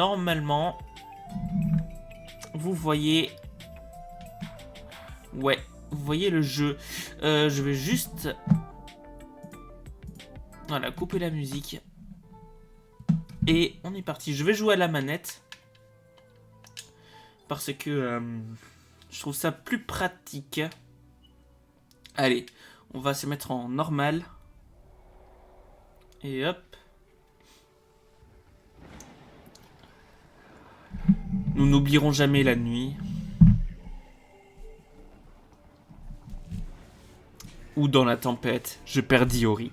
normalement, vous voyez... Ouais, vous voyez le jeu. Je vais juste... Voilà, couper la musique. Et on est parti. Je vais jouer à la manette. Parce que je trouve ça plus pratique. Allez, on va se mettre en normal. Et hop. Nous n'oublierons jamais la nuit. Ou dans la tempête, je perdis Ori.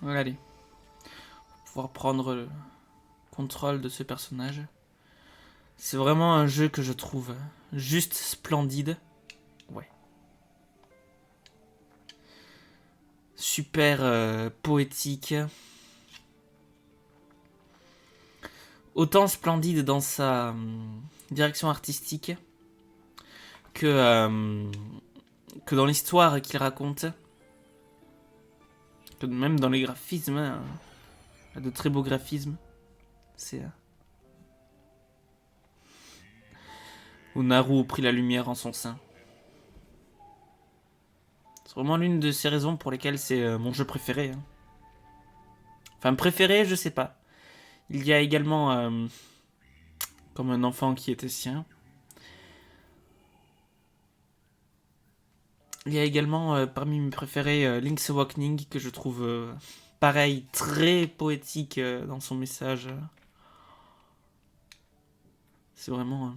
Allez. Pouvoir prendre le contrôle de ce personnage. C'est vraiment un jeu que je trouve juste splendide. Ouais. Super poétique. Autant splendide dans sa direction artistique que dans l'histoire qu'il raconte. Que même dans les graphismes. Hein, de très beaux graphismes. C'est... où Naru prit la lumière en son sein. C'est vraiment l'une de ces raisons pour lesquelles c'est mon jeu préféré. Hein. Enfin, préféré, je sais pas. Il y a également comme un enfant qui était sien. Il y a également parmi mes préférés Link's Awakening que je trouve pareil, très poétique dans son message. C'est vraiment...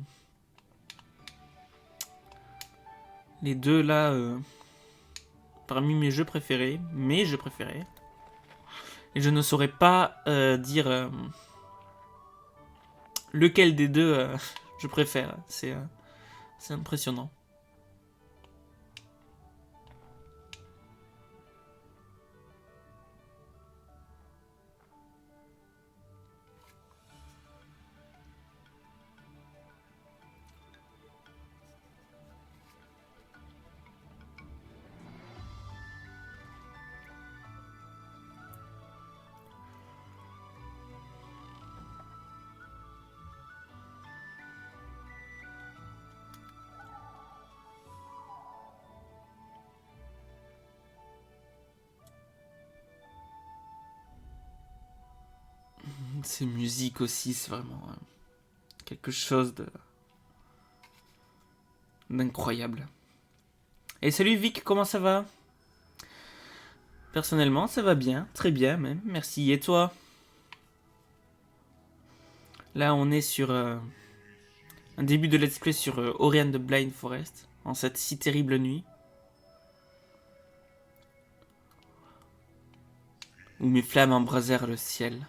les deux là, parmi mes jeux préférés, Et je ne saurais pas dire lequel des deux je préfère. C'est impressionnant. Ces musiques aussi, c'est vraiment quelque chose d'incroyable. Et salut Vic, comment ça va? Personnellement, ça va bien, très bien même, merci. Et toi? Là, on est sur un début de let's play sur Ori and the Blind Forest, en cette si terrible nuit. Où mes flammes embrasèrent le ciel.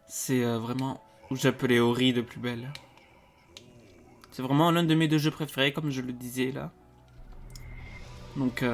C'est vraiment où j'appelais Ori de plus belle. C'est vraiment l'un de mes deux jeux préférés, comme je le disais là. Donc...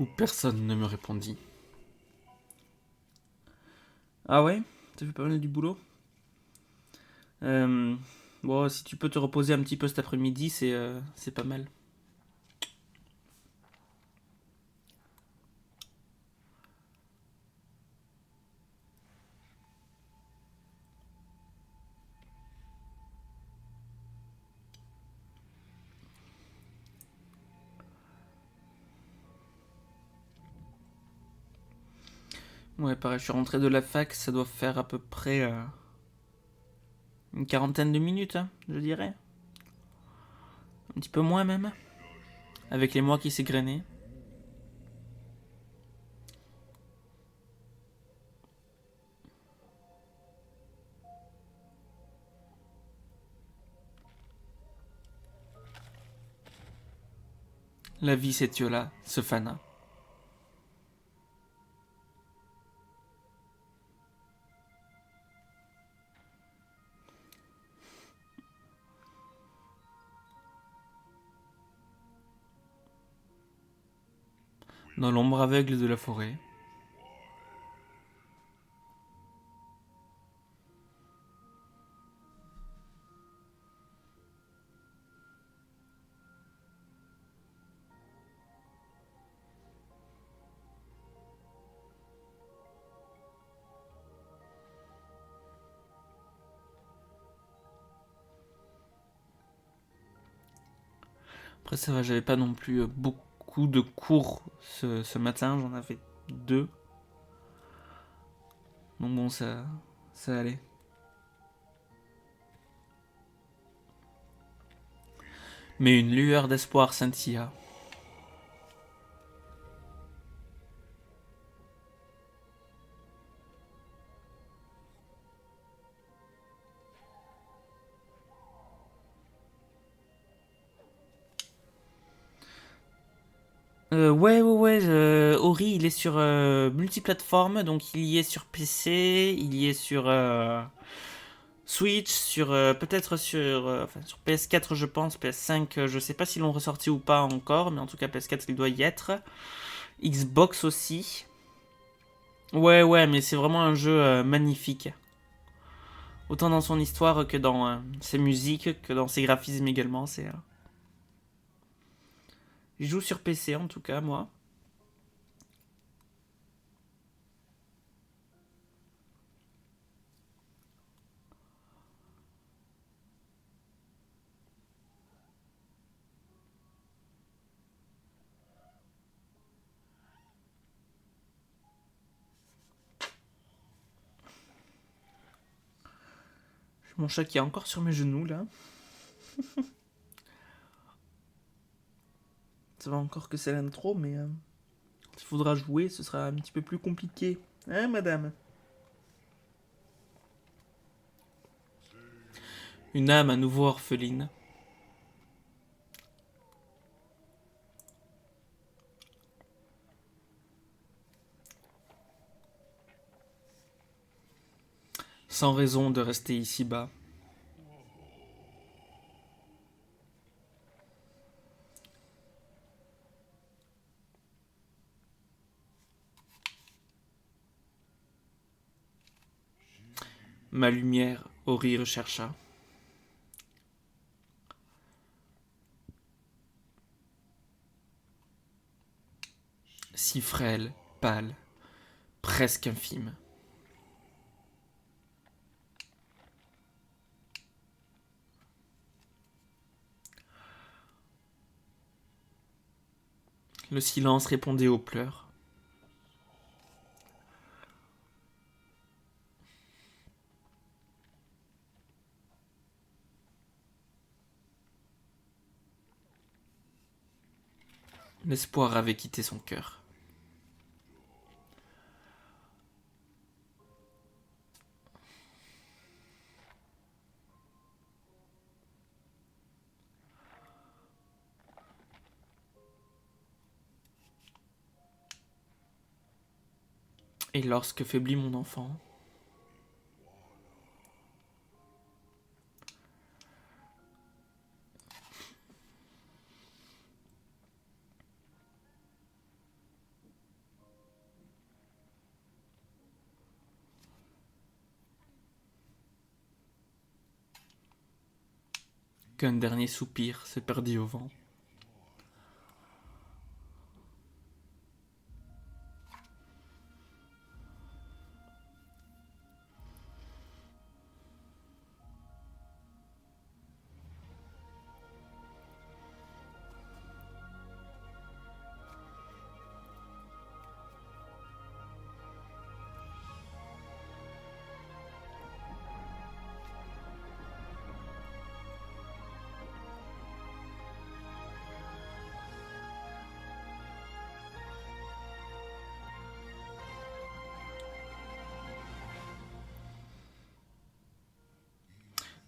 où personne ne me répondit. Ah ouais? T'as fait pas mal du boulot? Bon, si tu peux te reposer un petit peu cet après-midi, c'est pas mal. Ouais, pareil, je suis rentré de la fac, ça doit faire à peu près une quarantaine de minutes, hein, je dirais. Un petit peu moins même, avec les mois qui s'égrenaient. La vie s'étiola, se fana. Dans l'ombre aveugle de la forêt. Après ça va, j'avais pas non plus beaucoup de cours ce matin, j'en avais 2. Donc bon, ça allait. Mais une lueur d'espoir scintilla. Ori, il est sur multiplateforme, donc il y est sur PC, il y est sur Switch, sur peut-être sur PS4, je pense, PS5, je sais pas s'ils l'ont ressorti ou pas encore, mais en tout cas PS4, il doit y être. Xbox aussi. Ouais, mais c'est vraiment un jeu magnifique. Autant dans son histoire que dans ses musiques, que dans ses graphismes également. Je joue sur PC en tout cas, moi. Mon chat qui est encore sur mes genoux là. Ça va encore que c'est l'intro, mais s'il faudra jouer, ce sera un petit peu plus compliqué. Hein, madame? Une âme à nouveau orpheline. Sans raison de rester ici-bas. Ma lumière, Ori rechercha. Si frêle, pâle, presque infime. Le silence répondait aux pleurs. L'espoir avait quitté son cœur. Et lorsque faiblit mon enfant, qu'un dernier soupir se perdit au vent.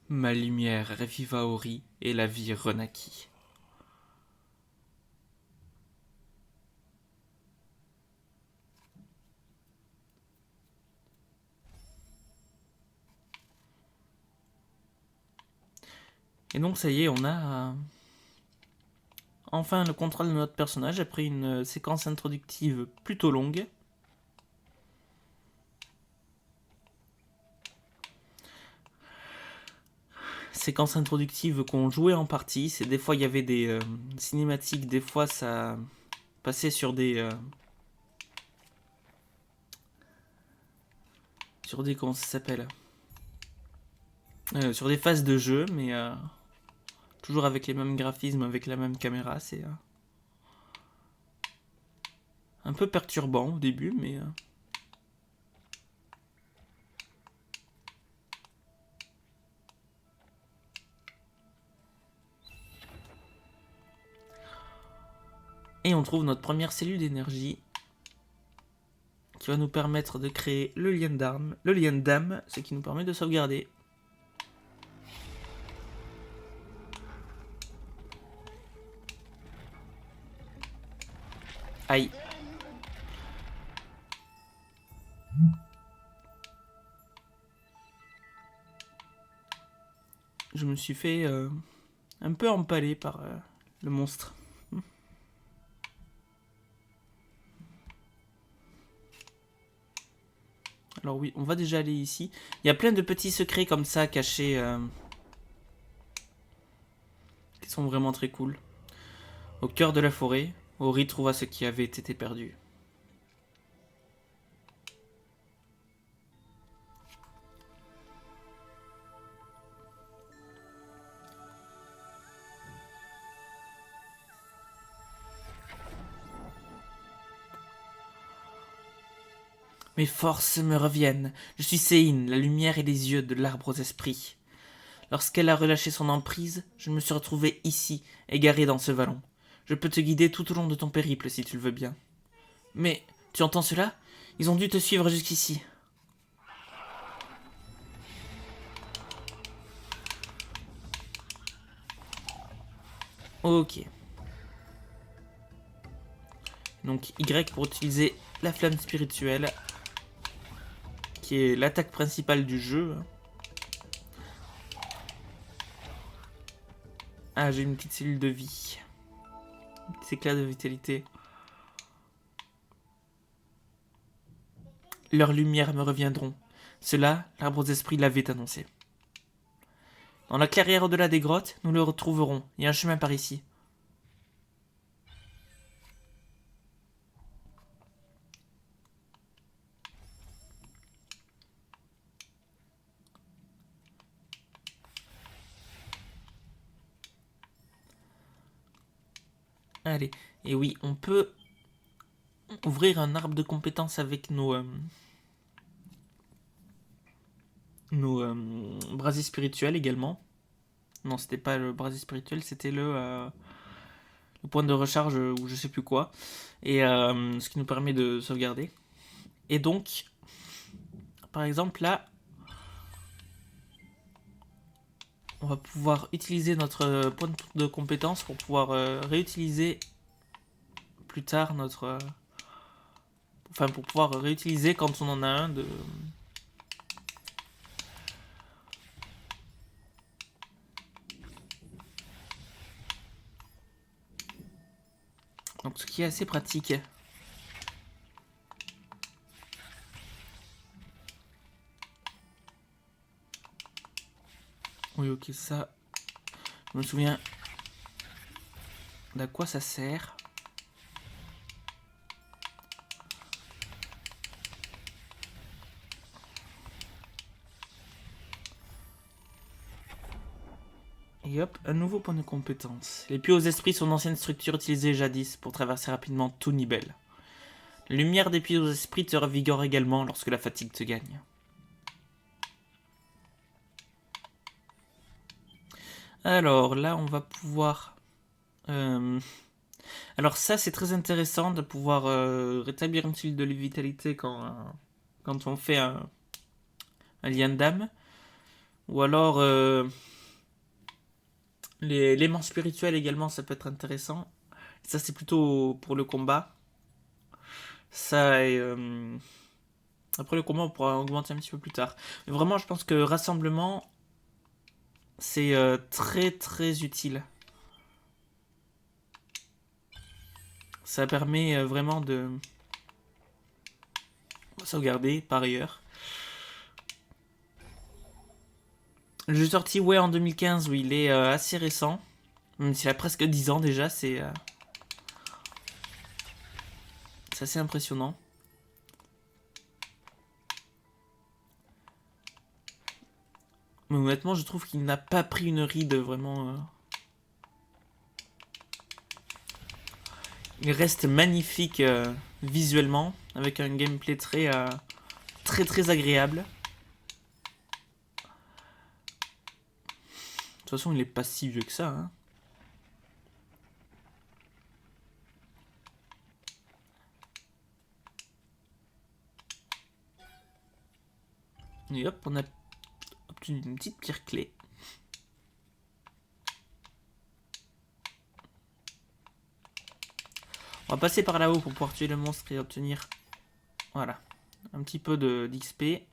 Ma lumière reviva Ori et la vie renaquit. Et donc ça y est, on a enfin le contrôle de notre personnage après une séquence introductive plutôt longue. Séquence introductive qu'on jouait en partie, c'est des fois il y avait des cinématiques, des fois ça passait sur des comment ça s'appelle, sur des phases de jeu, mais toujours avec les mêmes graphismes, avec la même caméra. C'est un peu perturbant au début, mais et on trouve notre première cellule d'énergie qui va nous permettre de créer le lien d'âme, ce qui nous permet de sauvegarder. Aïe. Je me suis fait un peu empaler par le monstre. Alors oui, on va déjà aller ici. Il y a plein de petits secrets comme ça cachés qui sont vraiment très cool. Au cœur de la forêt, Ori trouva ce qui avait été perdu. Mes forces me reviennent. Je suis Sein, la lumière et les yeux de l'arbre aux esprits. Lorsqu'elle a relâché son emprise, je me suis retrouvé ici, égaré dans ce vallon. Je peux te guider tout au long de ton périple si tu le veux bien. Mais, tu entends cela? Ils ont dû te suivre jusqu'ici. Ok. Donc Y pour utiliser la flamme spirituelle, qui est l'attaque principale du jeu. Ah, j'ai une petite cellule de vie. Un petit éclat de vitalité. Leurs lumières me reviendront. Cela, l'arbre aux esprits l'avait annoncé. Dans la clairière au-delà des grottes, nous le retrouverons. Il y a un chemin par ici. Allez, et oui, on peut ouvrir un arbre de compétences avec nos brasiers spirituels également. Non, c'était pas le brasier spirituel, c'était le point de recharge ou je sais plus quoi. Et ce qui nous permet de sauvegarder. Et donc, par exemple là, on va pouvoir utiliser notre point de compétence pour pouvoir réutiliser plus tard notre... enfin, pour pouvoir réutiliser quand on en a un de... Donc ce qui est assez pratique. Oui, ok, ça... Je me souviens d'à quoi ça sert. Et hop, un nouveau point de compétence. Les puits aux esprits sont d'anciennes structures utilisées jadis pour traverser rapidement tout Nibel. La lumière des puits aux esprits te revigore également lorsque la fatigue te gagne. Alors là, on va pouvoir... Alors ça, c'est très intéressant de pouvoir rétablir une cellule de vitalité quand on fait un lien d'âme. Ou alors l'aimant spirituel également, ça peut être intéressant. Ça c'est plutôt pour le combat. Ça et après le combat on pourra augmenter un petit peu plus tard. Mais vraiment je pense que rassemblement c'est très très utile. Ça permet vraiment de sauvegarder par ailleurs. Le jeu sorti ouais en 2015, oui, il est assez récent. Même s'il a presque 10 ans déjà, c'est assez impressionnant. Mais honnêtement, je trouve qu'il n'a pas pris une ride vraiment. Il reste magnifique visuellement, avec un gameplay très très agréable. De toute façon, il est pas si vieux que ça. Hein. Et hop, on a obtenu une petite pierre clé. On va passer par là-haut pour pouvoir tuer le monstre et obtenir, voilà, un petit peu d'XP. Et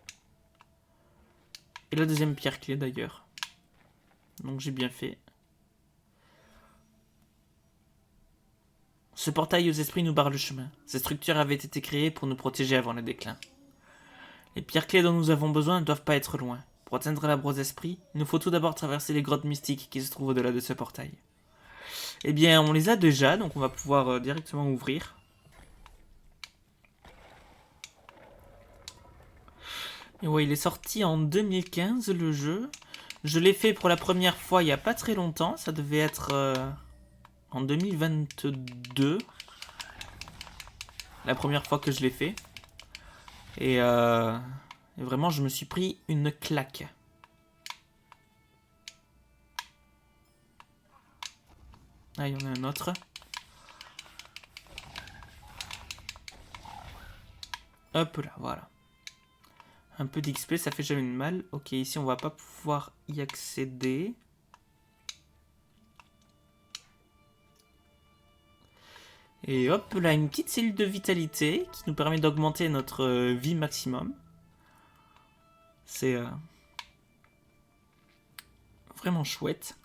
la deuxième pierre clé d'ailleurs. Donc j'ai bien fait. Ce portail aux esprits nous barre le chemin. Ces structures avaient été créées pour nous protéger avant le déclin. Les pierres clés dont nous avons besoin ne doivent pas être loin. Pour atteindre la brosse esprits, il nous faut tout d'abord traverser les grottes mystiques qui se trouvent au-delà de ce portail. Eh bien, on les a déjà, donc on va pouvoir directement ouvrir. Et ouais, il est sorti en 2015 le jeu. Je l'ai fait pour la première fois il n'y a pas très longtemps. Ça devait être en 2022. La première fois que je l'ai fait. Et vraiment, je me suis pris une claque. Ah, il y en a un autre. Hop là, voilà. Un peu d'XP, ça fait jamais de mal. Ok, ici on va pas pouvoir y accéder. Et hop là, une petite cellule de vitalité qui nous permet d'augmenter notre vie maximum. C'est vraiment chouette.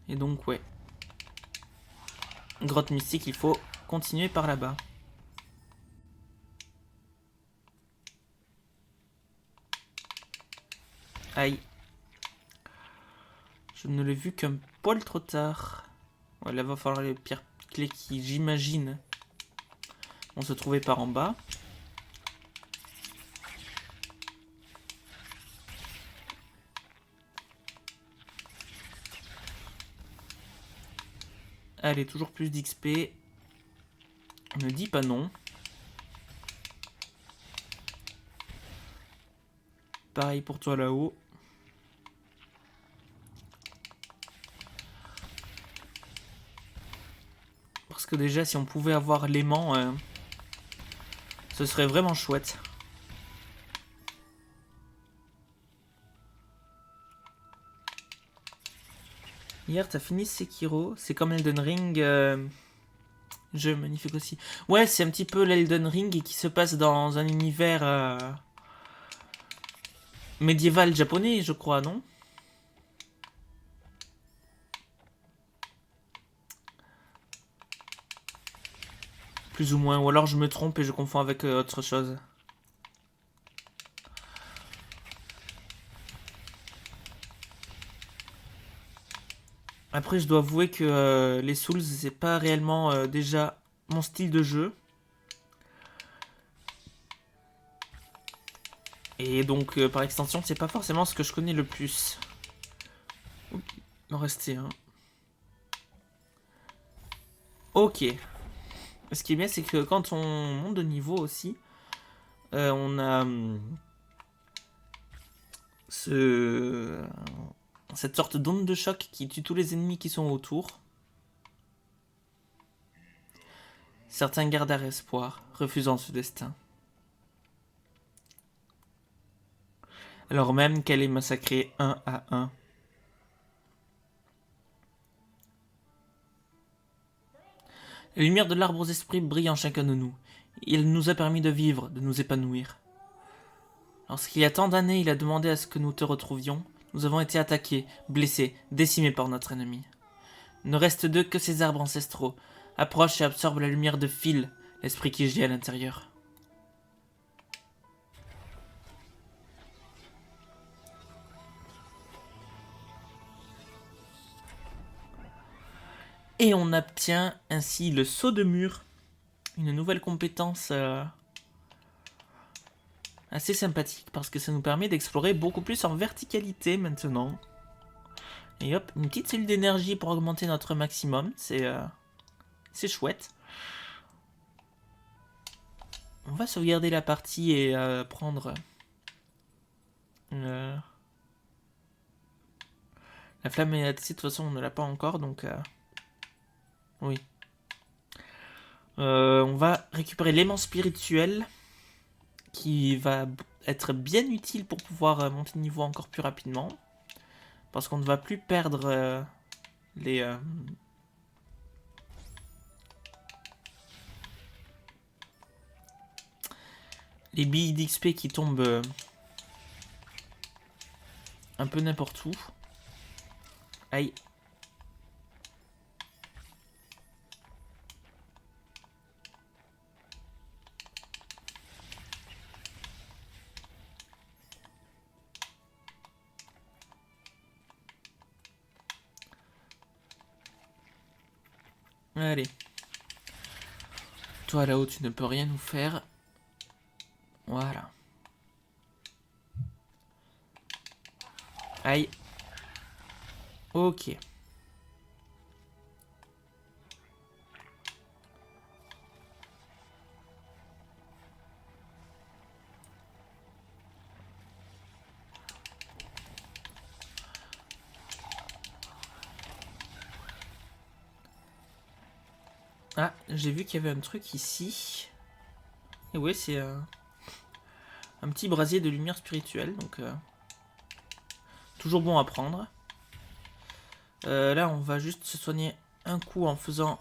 Et donc ouais. Grotte mystique, il faut continuer par là-bas. Aïe. Je ne l'ai vu qu'un poil trop tard. Ouais, là va falloir les pierres clés qui, j'imagine, vont se trouver par en bas. Allez, toujours plus d'XP. Ne dis pas non. Pareil pour toi là-haut. Parce que déjà, si on pouvait avoir l'aimant, ce serait vraiment chouette. Hier, t'as fini Sekiro. C'est comme Elden Ring. Jeu magnifique aussi. Ouais, c'est un petit peu l'Elden Ring qui se passe dans un univers médiéval japonais, je crois, non? Plus ou moins. Ou alors je me trompe et je confonds avec autre chose. Après, je dois avouer que les Souls, c'est pas réellement déjà mon style de jeu. Et donc, par extension, c'est pas forcément ce que je connais le plus. Oups, il en restait un. Ok. Ce qui est bien, c'est que quand on monte de niveau aussi, on a cette sorte d'onde de choc qui tue tous les ennemis qui sont autour. Certains gardèrent espoir, refusant ce destin. alors même qu'elle est massacrée 1 à 1. La lumière de l'arbre aux esprits brille en chacun de nous. Il nous a permis de vivre, de nous épanouir. Lorsqu'il y a tant d'années, il a demandé à ce que nous te retrouvions, nous avons été attaqués, blessés, décimés par notre ennemi. Il ne reste d'eux que ces arbres ancestraux. Approche et absorbe la lumière de Phil, l'esprit qui gît à l'intérieur. Et on obtient ainsi le saut de mur, une nouvelle compétence assez sympathique parce que ça nous permet d'explorer beaucoup plus en verticalité maintenant. Et hop, une petite cellule d'énergie pour augmenter notre maximum, c'est chouette. On va sauvegarder la partie et prendre la flamme médiatique. De toute façon, on ne l'a pas encore, donc oui. On va récupérer l'aimant spirituel qui va être bien utile pour pouvoir monter de niveau encore plus rapidement. Parce qu'on ne va plus perdre les billes d'XP qui tombent un peu n'importe où. Aïe. Allez. Toi là-haut, tu ne peux rien nous faire. Voilà. Aïe. Ok. Ah, j'ai vu qu'il y avait un truc ici. Et ouais, c'est un petit brasier de lumière spirituelle, donc toujours bon à prendre. Là, on va juste se soigner un coup en faisant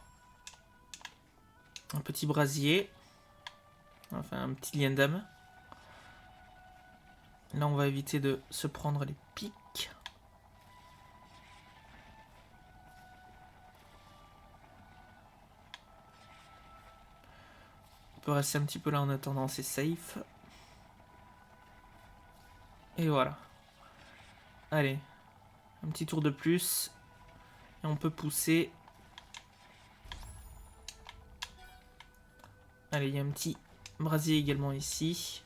un petit brasier. Enfin, un petit lien d'âme. Là, on va éviter de se prendre les pics. On peut rester un petit peu là en attendant, c'est safe. Et voilà. Allez. Un petit tour de plus. Et on peut pousser. Allez, il y a un petit brasier également ici.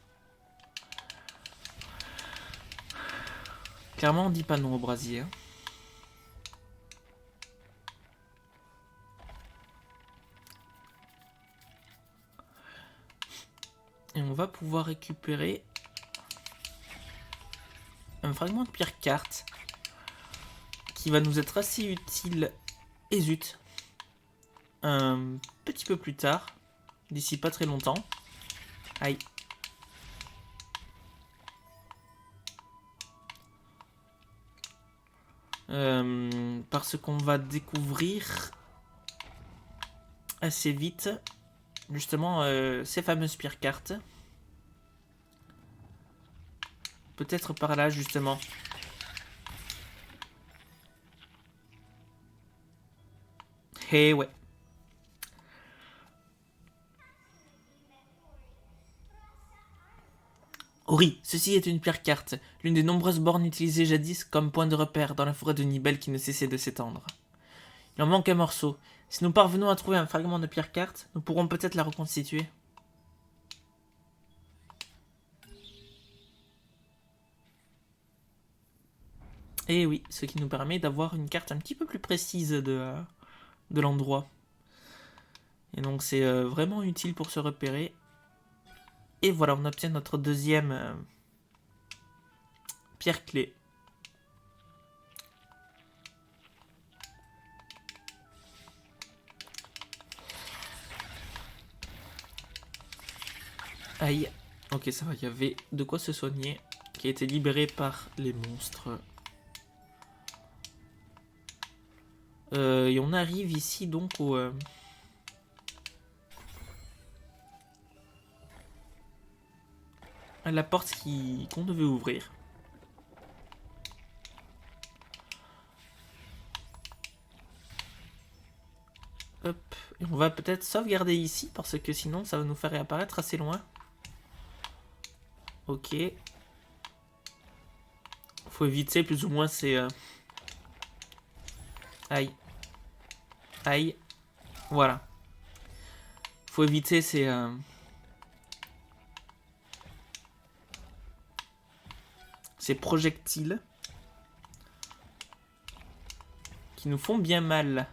Clairement, on dit pas non au brasier. Et on va pouvoir récupérer un fragment de pierre carte qui va nous être assez utile. Et zut. Un petit peu plus tard. D'ici pas très longtemps. Aïe. Parce qu'on va découvrir assez vite justement ces fameuses pierres cartes. Peut-être par là justement. Eh ouais. Ori, ceci est une pierre carte, l'une des nombreuses bornes utilisées jadis comme point de repère dans la forêt de Nibel qui ne cessait de s'étendre. Il en manque un morceau. Si nous parvenons à trouver un fragment de pierre carte, nous pourrons peut-être la reconstituer. Et oui, ce qui nous permet d'avoir une carte un petit peu plus précise de l'endroit. Et donc c'est vraiment utile pour se repérer. Et voilà, on obtient notre deuxième pierre clé. Aïe. Ok, ça va, il y avait de quoi se soigner. qui a été libéré par les monstres. Et on arrive ici donc au... à la porte qu'on devait ouvrir. Hop. Et on va peut-être sauvegarder ici parce que sinon ça va nous faire réapparaître assez loin. Ok. Faut éviter plus ou moins ces... Aïe. Aïe. Voilà. Faut éviter ces... ces projectiles qui nous font bien mal.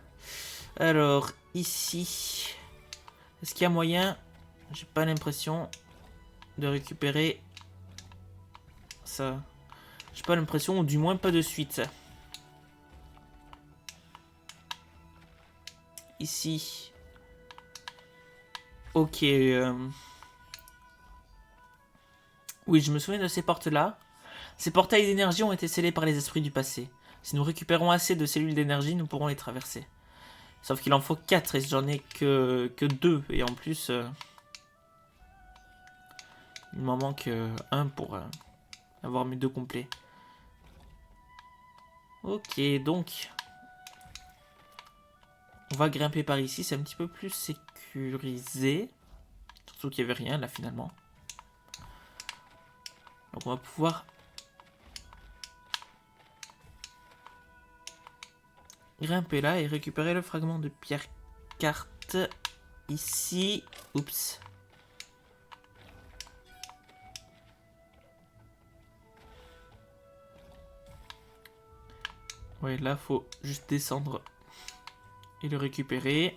Alors, ici, est-ce qu'il y a moyen, j'ai pas l'impression, de récupérer ça. J'ai pas l'impression, ou du moins pas de suite. Ici. Ok. Oui, je me souviens de ces portes-là. Ces portails d'énergie ont été scellés par les esprits du passé. Si nous récupérons assez de cellules d'énergie, nous pourrons les traverser. Sauf qu'il en faut 4 et j'en ai que 2. Et en plus, il m'en manque un pour avoir mes 2 complets. Ok, donc... on va grimper par ici, c'est un petit peu plus sécurisé. Surtout qu'il n'y avait rien là finalement. Donc on va pouvoir... grimper là et récupérer le fragment de pierre carte ici. Oups. Ouais, là faut juste descendre et le récupérer.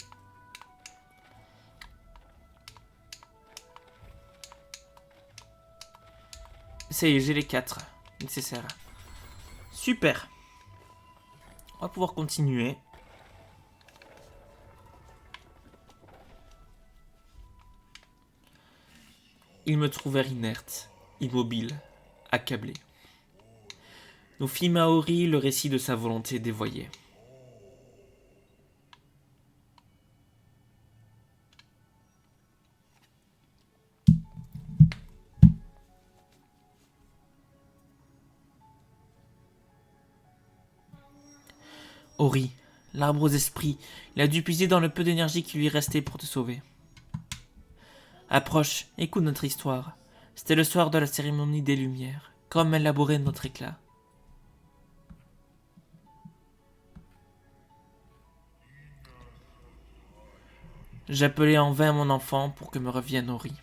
Ça y est, j'ai les 4 nécessaires. Super. On va pouvoir continuer. Ils me trouvèrent inerte, immobile, accablé. Nous fîmes à Ori le récit de sa volonté dévoyée. Ori, l'arbre aux esprits, il a dû puiser dans le peu d'énergie qui lui restait pour te sauver. Approche, écoute notre histoire. C'était le soir de la cérémonie des Lumières, comme élaborer notre éclat. J'appelais en vain mon enfant pour que me revienne Ori.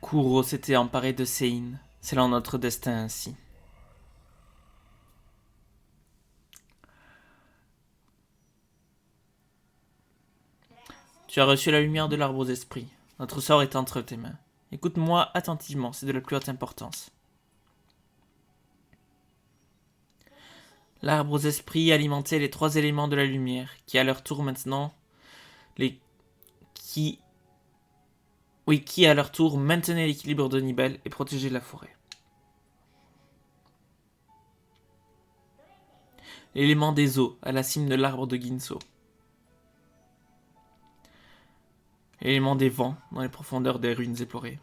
Kuro s'était emparé de Sein, scellant notre destin ainsi. Tu as reçu la lumière de l'arbre aux esprits. Notre sort est entre tes mains. Écoute-moi attentivement, c'est de la plus haute importance. L'arbre aux esprits alimentait les 3 éléments de la lumière, qui à leur tour maintenant... qui à leur tour maintenaient l'équilibre de Nibel et protégeaient la forêt. L'élément des eaux, à la cime de l'arbre de Ginso. L'élément des vents, dans les profondeurs des ruines éplorées.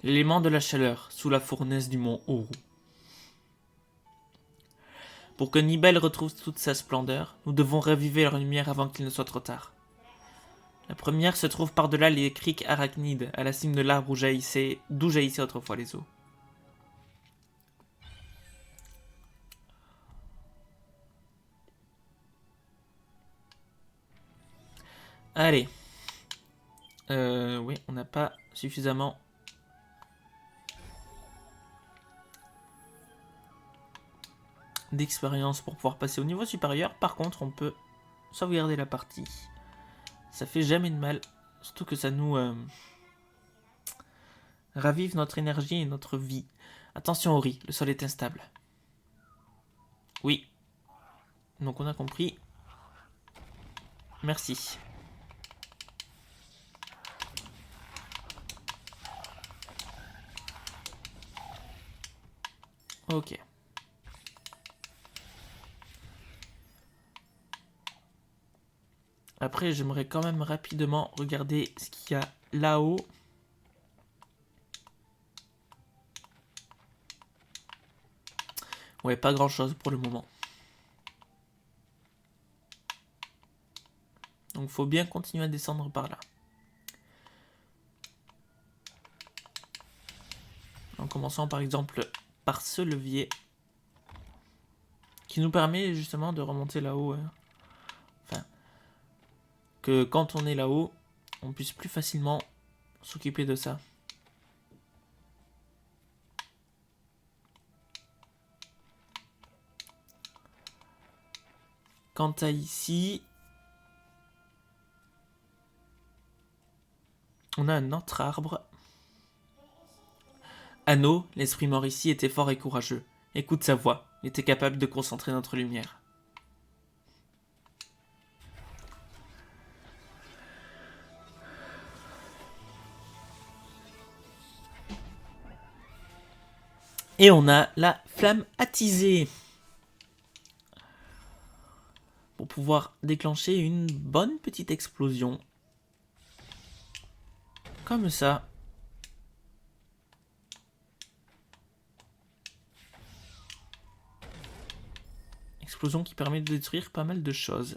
l'élément de la chaleur, sous la fournaise du mont Oru. Pour que Nibel retrouve toute sa splendeur, nous devons raviver leur lumière avant qu'il ne soit trop tard. La première se trouve par-delà les criques arachnides, à la cime de l'arbre d'où jaillissaient autrefois les eaux. Allez. Oui, on n'a pas suffisamment d'expérience pour pouvoir passer au niveau supérieur. Par contre, on peut sauvegarder la partie. Ça fait jamais de mal. Surtout que ça nous ravive notre énergie et notre vie. Attention Ori, le sol est instable. Oui. Donc on a compris. Merci. Ok. Après, j'aimerais quand même rapidement regarder ce qu'il y a là-haut. Ouais, pas grand-chose pour le moment. Donc, faut bien continuer à descendre par là. En commençant par exemple par ce levier qui nous permet justement de remonter là-haut. Enfin, que quand on est là-haut, on puisse plus facilement s'occuper de ça. Quant à ici, on a un autre arbre. Anno, l'esprit mort ici, était fort et courageux. Écoute sa voix, il était capable de concentrer notre lumière. Et on a la flamme attisée. Pour pouvoir déclencher une bonne petite explosion. Comme ça. Explosion qui permet de détruire pas mal de choses.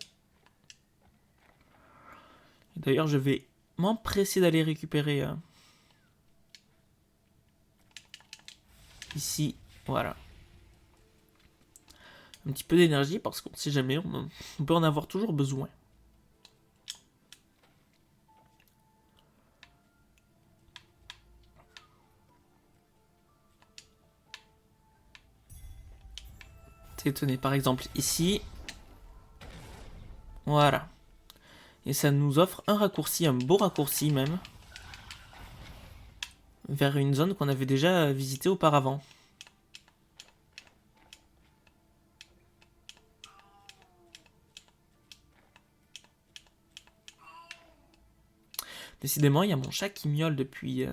D'ailleurs, je vais m'empresser d'aller récupérer ici, voilà. Un petit peu d'énergie parce qu'on ne sait jamais, on peut en avoir toujours besoin. Tenez, par exemple ici. Voilà. Et ça nous offre un raccourci, un beau raccourci même. Vers une zone qu'on avait déjà visitée auparavant. Décidément, il y a mon chat qui miaule depuis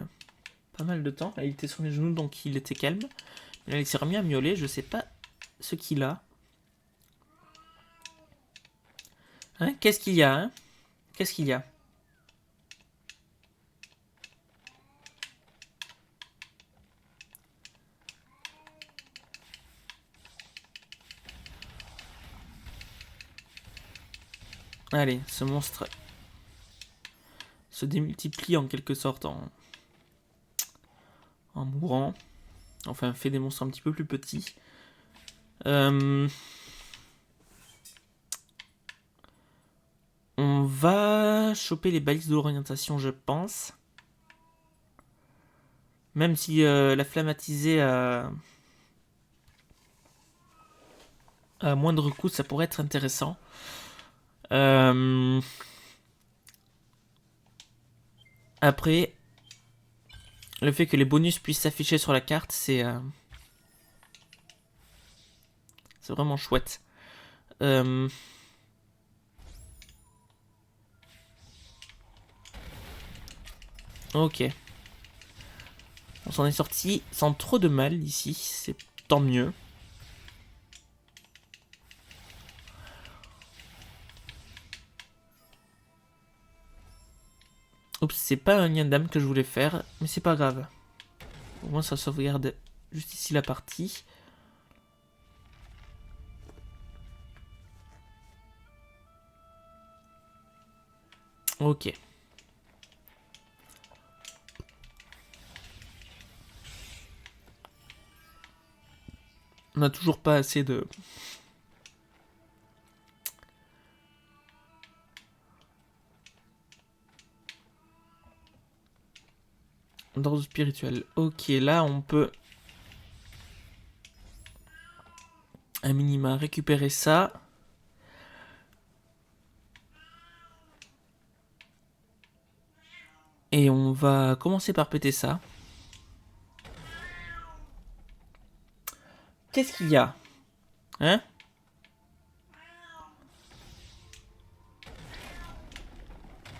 pas mal de temps. Là, il était sur mes genoux, donc il était calme. Mais là, il s'est remis à miauler. Je sais pas ce qu'il a. Hein? Qu'est-ce qu'il y a, hein? Qu'est-ce qu'il y a? Allez, ce monstre se démultiplie en quelque sorte en mourant. Enfin, fait des monstres un petit peu plus petits. On va choper les balises d'orientation, je pense. Même si la flamme attisée à moindre coût, ça pourrait être intéressant. Après, le fait que les bonus puissent s'afficher sur la carte, c'est vraiment chouette. Ok. On s'en est sorti sans trop de mal ici, c'est tant mieux. Oups, c'est pas un lien d'âme que je voulais faire, mais c'est pas grave. Au moins ça sauvegarde juste ici la partie. Ok. On n'a toujours pas assez de... d'ordre spirituel. Ok, là on peut... un minima récupérer ça. Et on va commencer par péter ça. Qu'est-ce qu'il y a? Hein?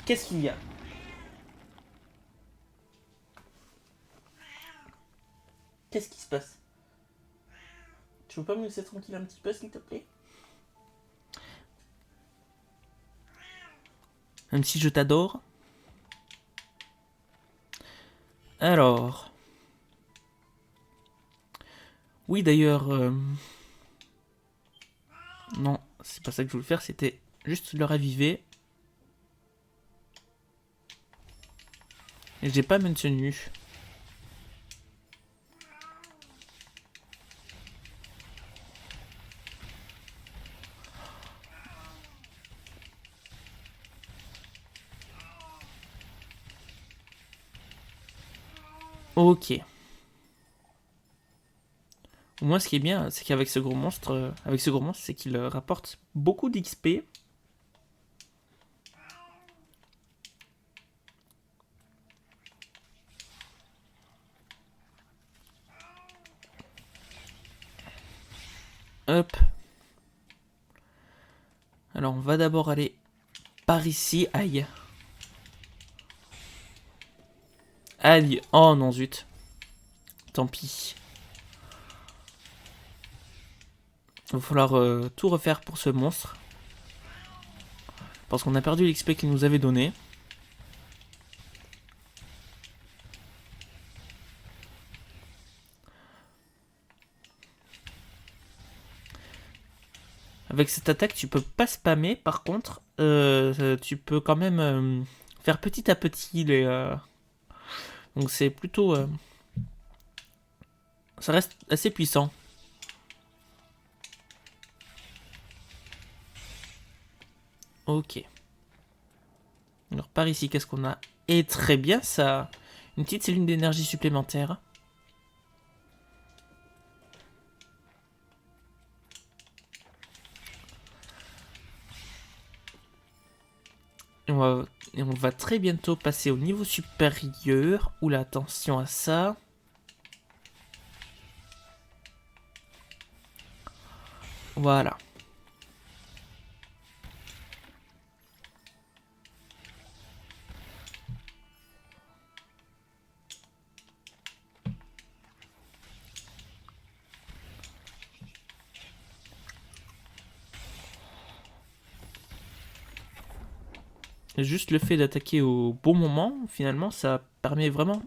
Qu'est-ce qu'il y a? Qu'est-ce qui se passe? Tu veux pas me laisser tranquille un petit peu, s'il te plaît? Même si je t'adore. Alors... oui, d'ailleurs... non, c'est pas ça que je voulais faire, c'était juste le raviver. Et j'ai pas maintenu. Ok. Au moins, ce qui est bien, c'est qu'avec ce gros monstre, c'est qu'il rapporte beaucoup d'XP. Hop. Alors, on va d'abord aller par ici. Aïe. Aïe. Oh non, zut. Tant pis. Il va falloir tout refaire pour ce monstre. Parce qu'on a perdu l'XP qu'il nous avait donné. Avec cette attaque, tu peux pas spammer. Par contre, tu peux quand même faire petit à petit les... donc c'est plutôt... ça reste assez puissant. Ok. Alors par ici, qu'est-ce qu'on a? Et très bien, ça... une petite cellule d'énergie supplémentaire. Et on va très bientôt passer au niveau supérieur. Oula, attention à ça. Voilà. Et juste le fait d'attaquer au bon moment, finalement, ça permet vraiment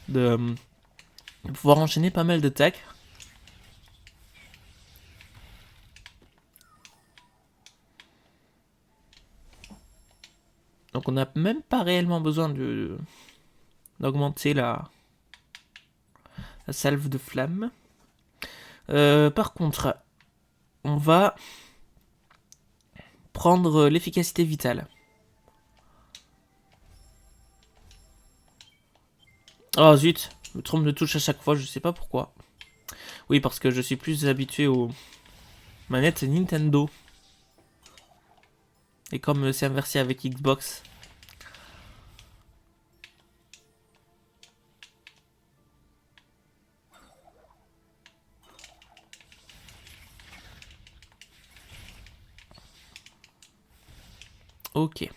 de pouvoir enchaîner pas mal d'attaques. Donc on n'a même pas réellement besoin d'augmenter la salve de flamme. Par contre, on va prendre l'efficacité vitale. Oh zut, je me trompe de touche à chaque fois, je sais pas pourquoi. Oui, parce que je suis plus habitué aux manettes Nintendo. Et comme c'est inversé avec Xbox. Ok.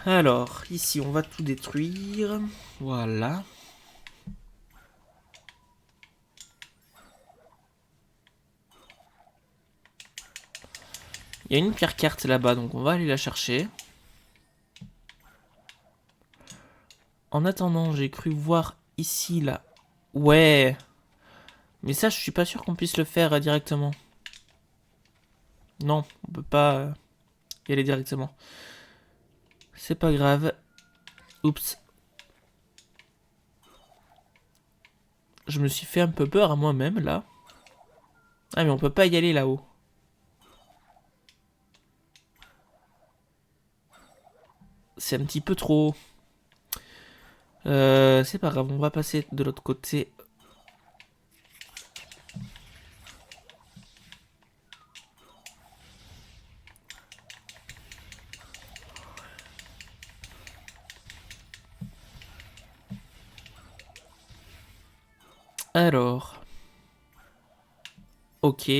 Alors, ici, on va tout détruire. Voilà. Il y a une pierre carte là-bas, donc on va aller la chercher. En attendant, j'ai cru voir ici, là. Ouais. Mais ça, je suis pas sûr qu'on puisse le faire directement. Non, on peut pas y aller directement. C'est pas grave. Oups. Je me suis fait un peu peur à moi-même, là. Ah, mais on peut pas y aller là-haut. C'est un petit peu trop. C'est pas grave, on va passer de l'autre côté. Alors. Ok.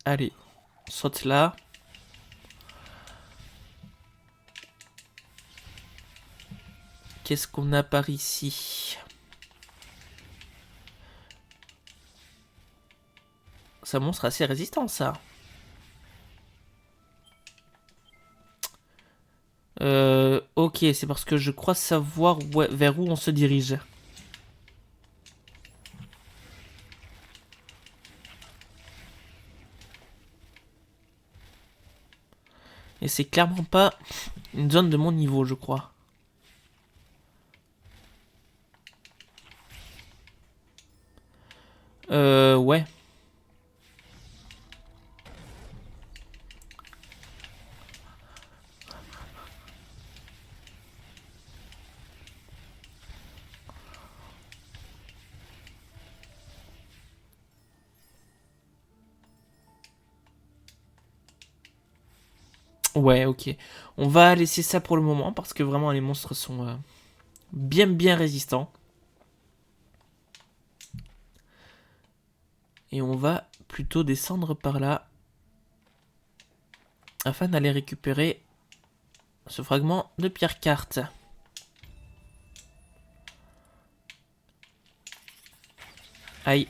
Allez. Saute là. Qu'est-ce qu'on a par ici? Ça monstre assez résistant, ça. Ok, c'est parce que je crois savoir vers où on se dirige. Et c'est clairement pas une zone de mon niveau, je crois. Ouais. Ouais, ok. On va laisser ça pour le moment parce que vraiment les monstres sont bien résistants. Et on va plutôt descendre par là afin d'aller récupérer ce fragment de pierre carte. Aïe.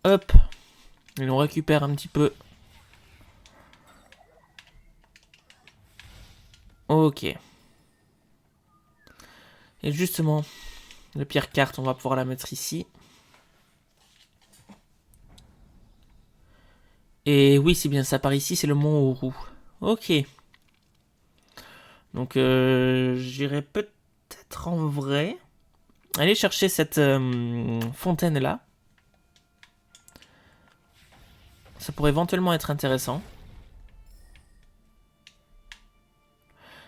Hop. Et on récupère un petit peu. Ok. Et justement, la pierre carte, on va pouvoir la mettre ici. Et oui, c'est bien ça. Par ici, c'est le mont Oru. Ok. Donc, j'irai peut-être en vrai aller chercher cette fontaine-là. Ça pourrait éventuellement être intéressant.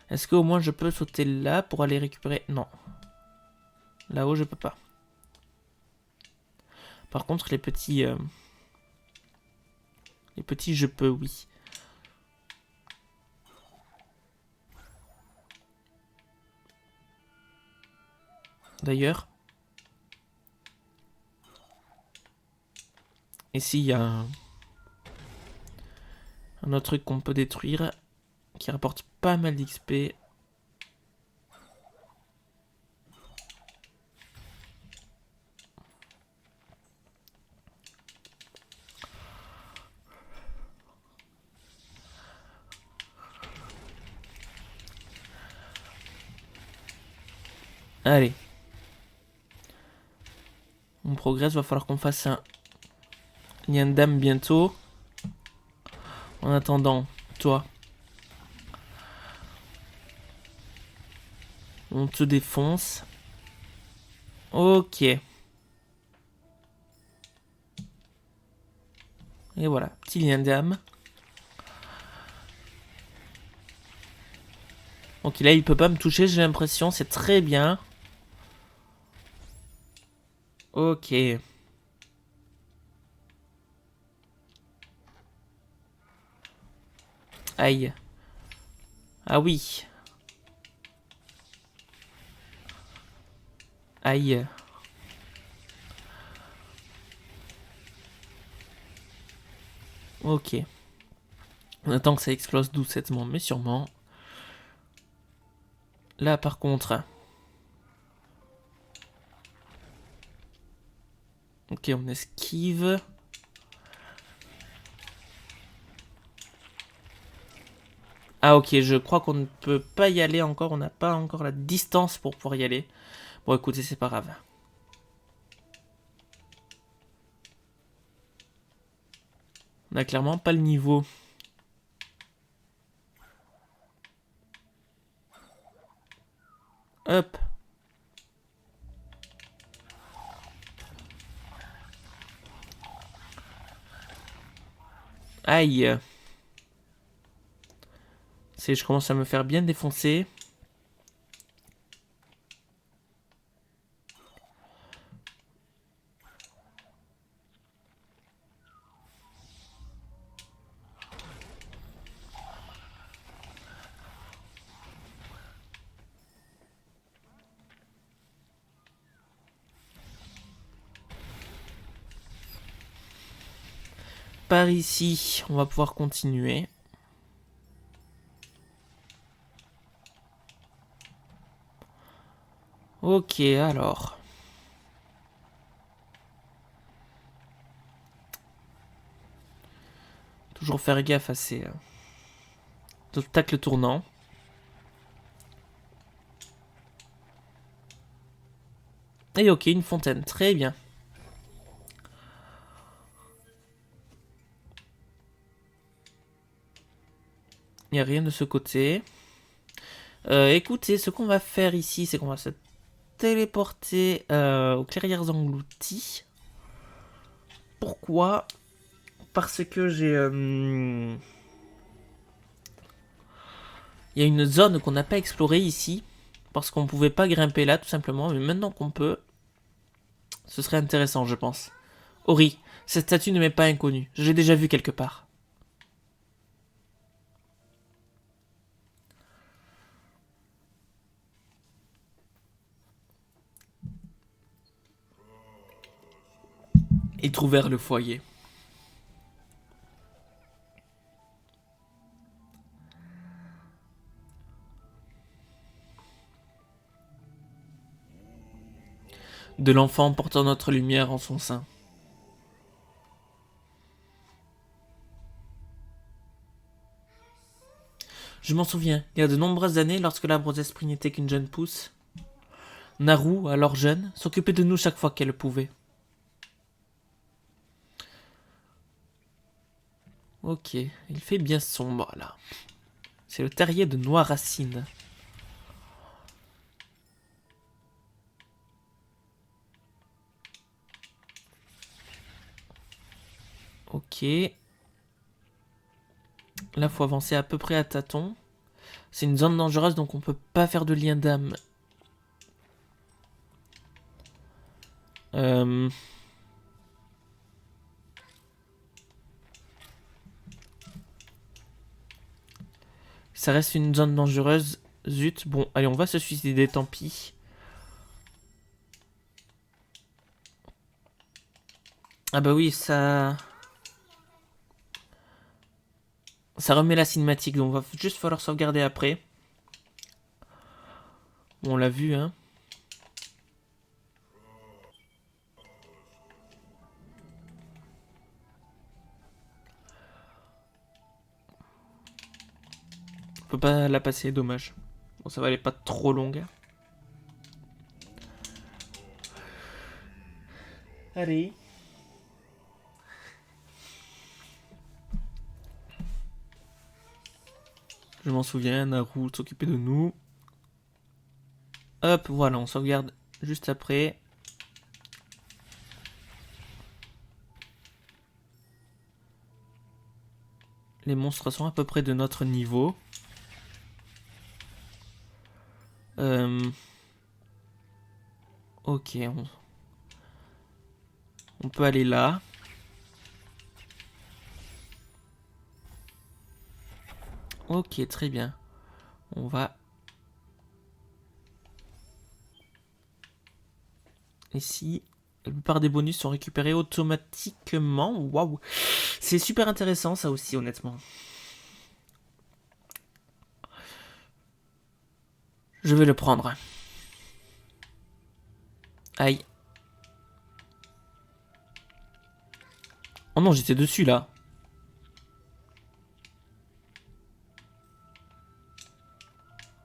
Est-ce qu'au moins je peux sauter là pour aller récupérer... Non. Là-haut, je peux pas. Par contre, les petits... les petits, je peux, oui. D'ailleurs... Ici, il y a un autre truc qu'on peut détruire qui rapporte pas mal d'XP. Allez. On progresse, va falloir qu'on fasse un lien d'âme bientôt. En attendant, toi, on te défonce. Ok. Et voilà, petit lien d'âme. Ok, là, il peut pas me toucher, j'ai l'impression. C'est très bien. Ok. Aïe. Ah oui. Aïe. Ok. On attend que ça explose doucement, mais sûrement. Là, par contre... Ok, on esquive. Ah ok, je crois qu'on ne peut pas y aller encore. On n'a pas encore la distance pour pouvoir y aller. Bon, écoutez, c'est pas grave. On a clairement pas le niveau. Hop. Aïe. Je commence à me faire bien défoncer. Par ici, on va pouvoir continuer. Ok, alors. Toujours faire gaffe à ces obstacles tournants. Et ok, une fontaine, très bien. Il n'y a rien de ce côté. Écoutez, ce qu'on va faire ici, c'est qu'on va se téléporter aux clairières englouties. Pourquoi? Parce que j'ai... Il y a une zone qu'on n'a pas explorée ici. Parce qu'on pouvait pas grimper là, tout simplement. Mais maintenant qu'on peut, ce serait intéressant, je pense. Ori, cette statue ne m'est pas inconnue. Je l'ai déjà vue quelque part. Ils trouvèrent le foyer. De l'enfant portant notre lumière en son sein. Je m'en souviens, il y a de nombreuses années, lorsque l'arbre d'esprit n'était qu'une jeune pousse, Naru, alors jeune, s'occupait de nous chaque fois qu'elle pouvait. Ok, il fait bien sombre là. C'est le terrier de Noir Racine. Ok. Là, faut avancer à peu près à tâtons. C'est une zone dangereuse, donc on peut pas faire de lien d'âme. Ça reste une zone dangereuse. Zut. Bon, allez, on va se suicider, tant pis. Ah bah oui, ça... Ça remet la cinématique, donc va juste falloir sauvegarder après. Bon, on l'a vu, hein. On peut pas la passer, dommage. Bon, ça va, elle est pas trop longue. Allez. Je m'en souviens, Naru s'occupait de nous. Hop, voilà, on sauvegarde juste après. Les monstres sont à peu près de notre niveau. Ok, on peut aller là. Ok, très bien. On va... Ici, la plupart des bonus sont récupérés automatiquement. Waouh. C'est super intéressant ça aussi, honnêtement. Je vais le prendre. Aïe. Oh non, j'étais dessus là.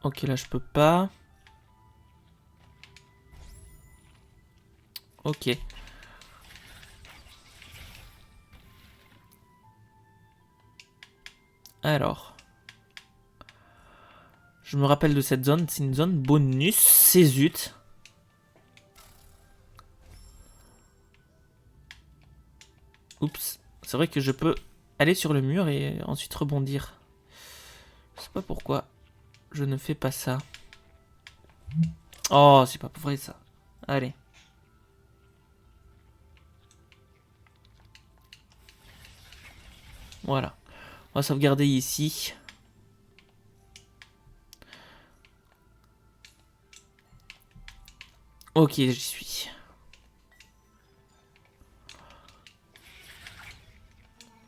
Ok, là je peux pas. Ok. Alors. Je me rappelle de cette zone. C'est une zone bonus. C'est zut. Oups. C'est vrai que je peux aller sur le mur et ensuite rebondir. Je sais pas pourquoi je ne fais pas ça. Oh, c'est pas vrai ça. Allez. Voilà. On va sauvegarder ici. Ok, j'y suis.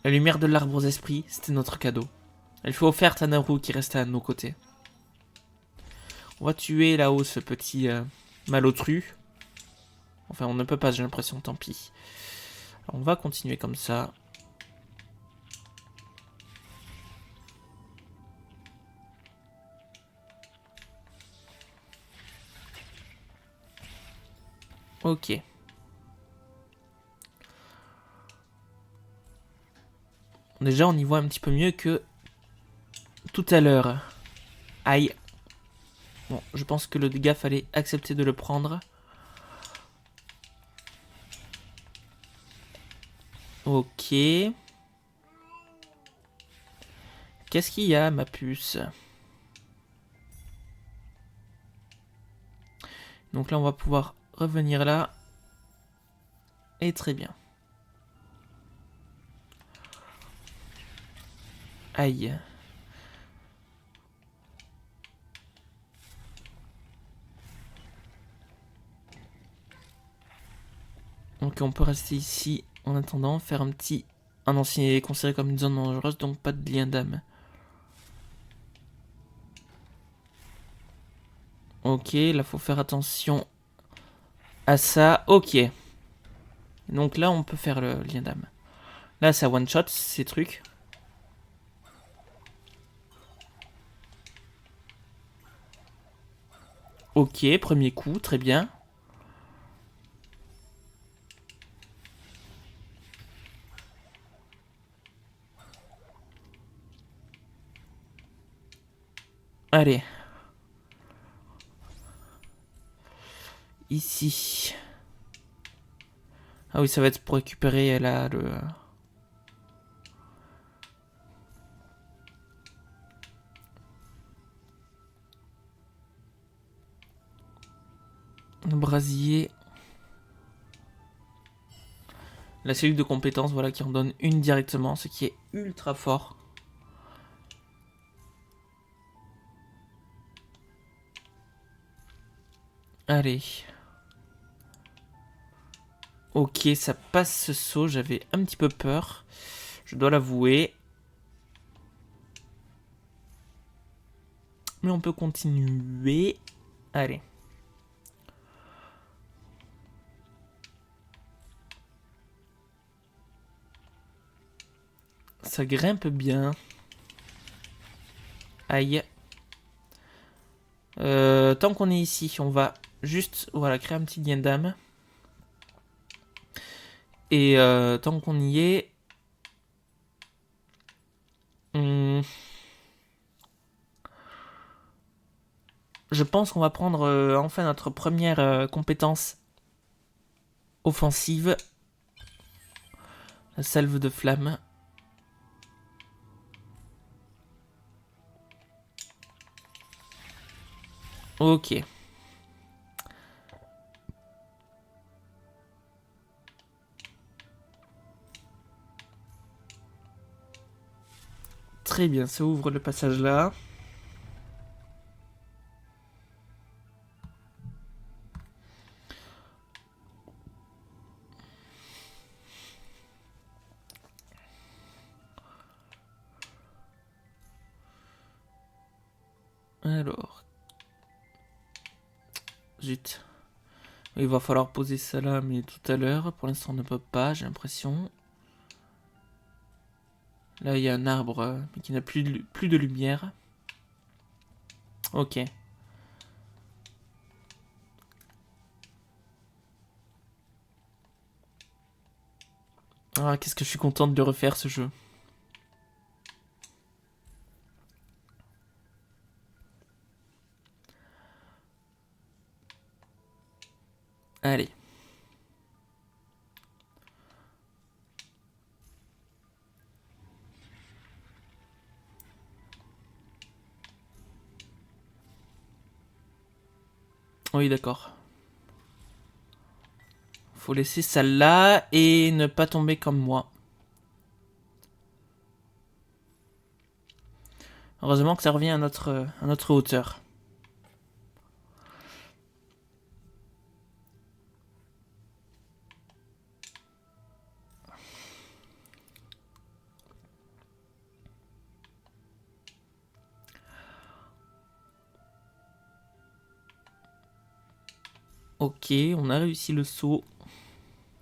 La lumière de l'arbre aux esprits, c'était notre cadeau. Elle fut offerte à Naru qui restait à nos côtés. On va tuer là-haut ce petit malotru. Enfin, on ne peut pas, j'ai l'impression, tant pis. Alors, on va continuer comme ça. Ok. Déjà, on y voit un petit peu mieux que tout à l'heure. Aïe. Bon, je pense que le dégât fallait accepter de le prendre. Ok. Qu'est-ce qu'il y a, ma puce? Donc là, on va pouvoir revenir là. Et très bien. Aïe. Donc on peut rester ici en attendant, faire un petit... Ah non, c'est considéré comme une zone dangereuse, donc pas de lien d'âme. Ok, là faut faire attention à ça. Ok. Donc là on peut faire le lien d'âme. Là ça one shot ces trucs. Ok, premier coup, très bien. Allez. Ici. Ah oui, ça va être pour récupérer là le... le brasier. La cellule de compétences, voilà, qui en donne une directement, ce qui est ultra fort. Allez. Ok, ça passe ce saut, j'avais un petit peu peur. Je dois l'avouer. Mais on peut continuer. Allez. Ça grimpe bien. Aïe. Tant qu'on est ici, on va juste voilà, créer un petit lien d'âme. Et tant qu'on y est... je pense qu'on va prendre enfin notre première compétence offensive. La salve de flamme. Ok. Très bien, ça ouvre le passage là. Alors. Zut. Il va falloir poser ça là, mais tout à l'heure. Pour l'instant, on ne peut pas, j'ai l'impression. Là, il y a un arbre mais qui n'a plus de lumière. Ok. Ah, qu'est-ce que je suis contente de refaire ce jeu. Allez. Oui, d'accord. Faut laisser ça là et ne pas tomber comme moi. Heureusement que ça revient à notre hauteur. Ok, on a réussi le saut.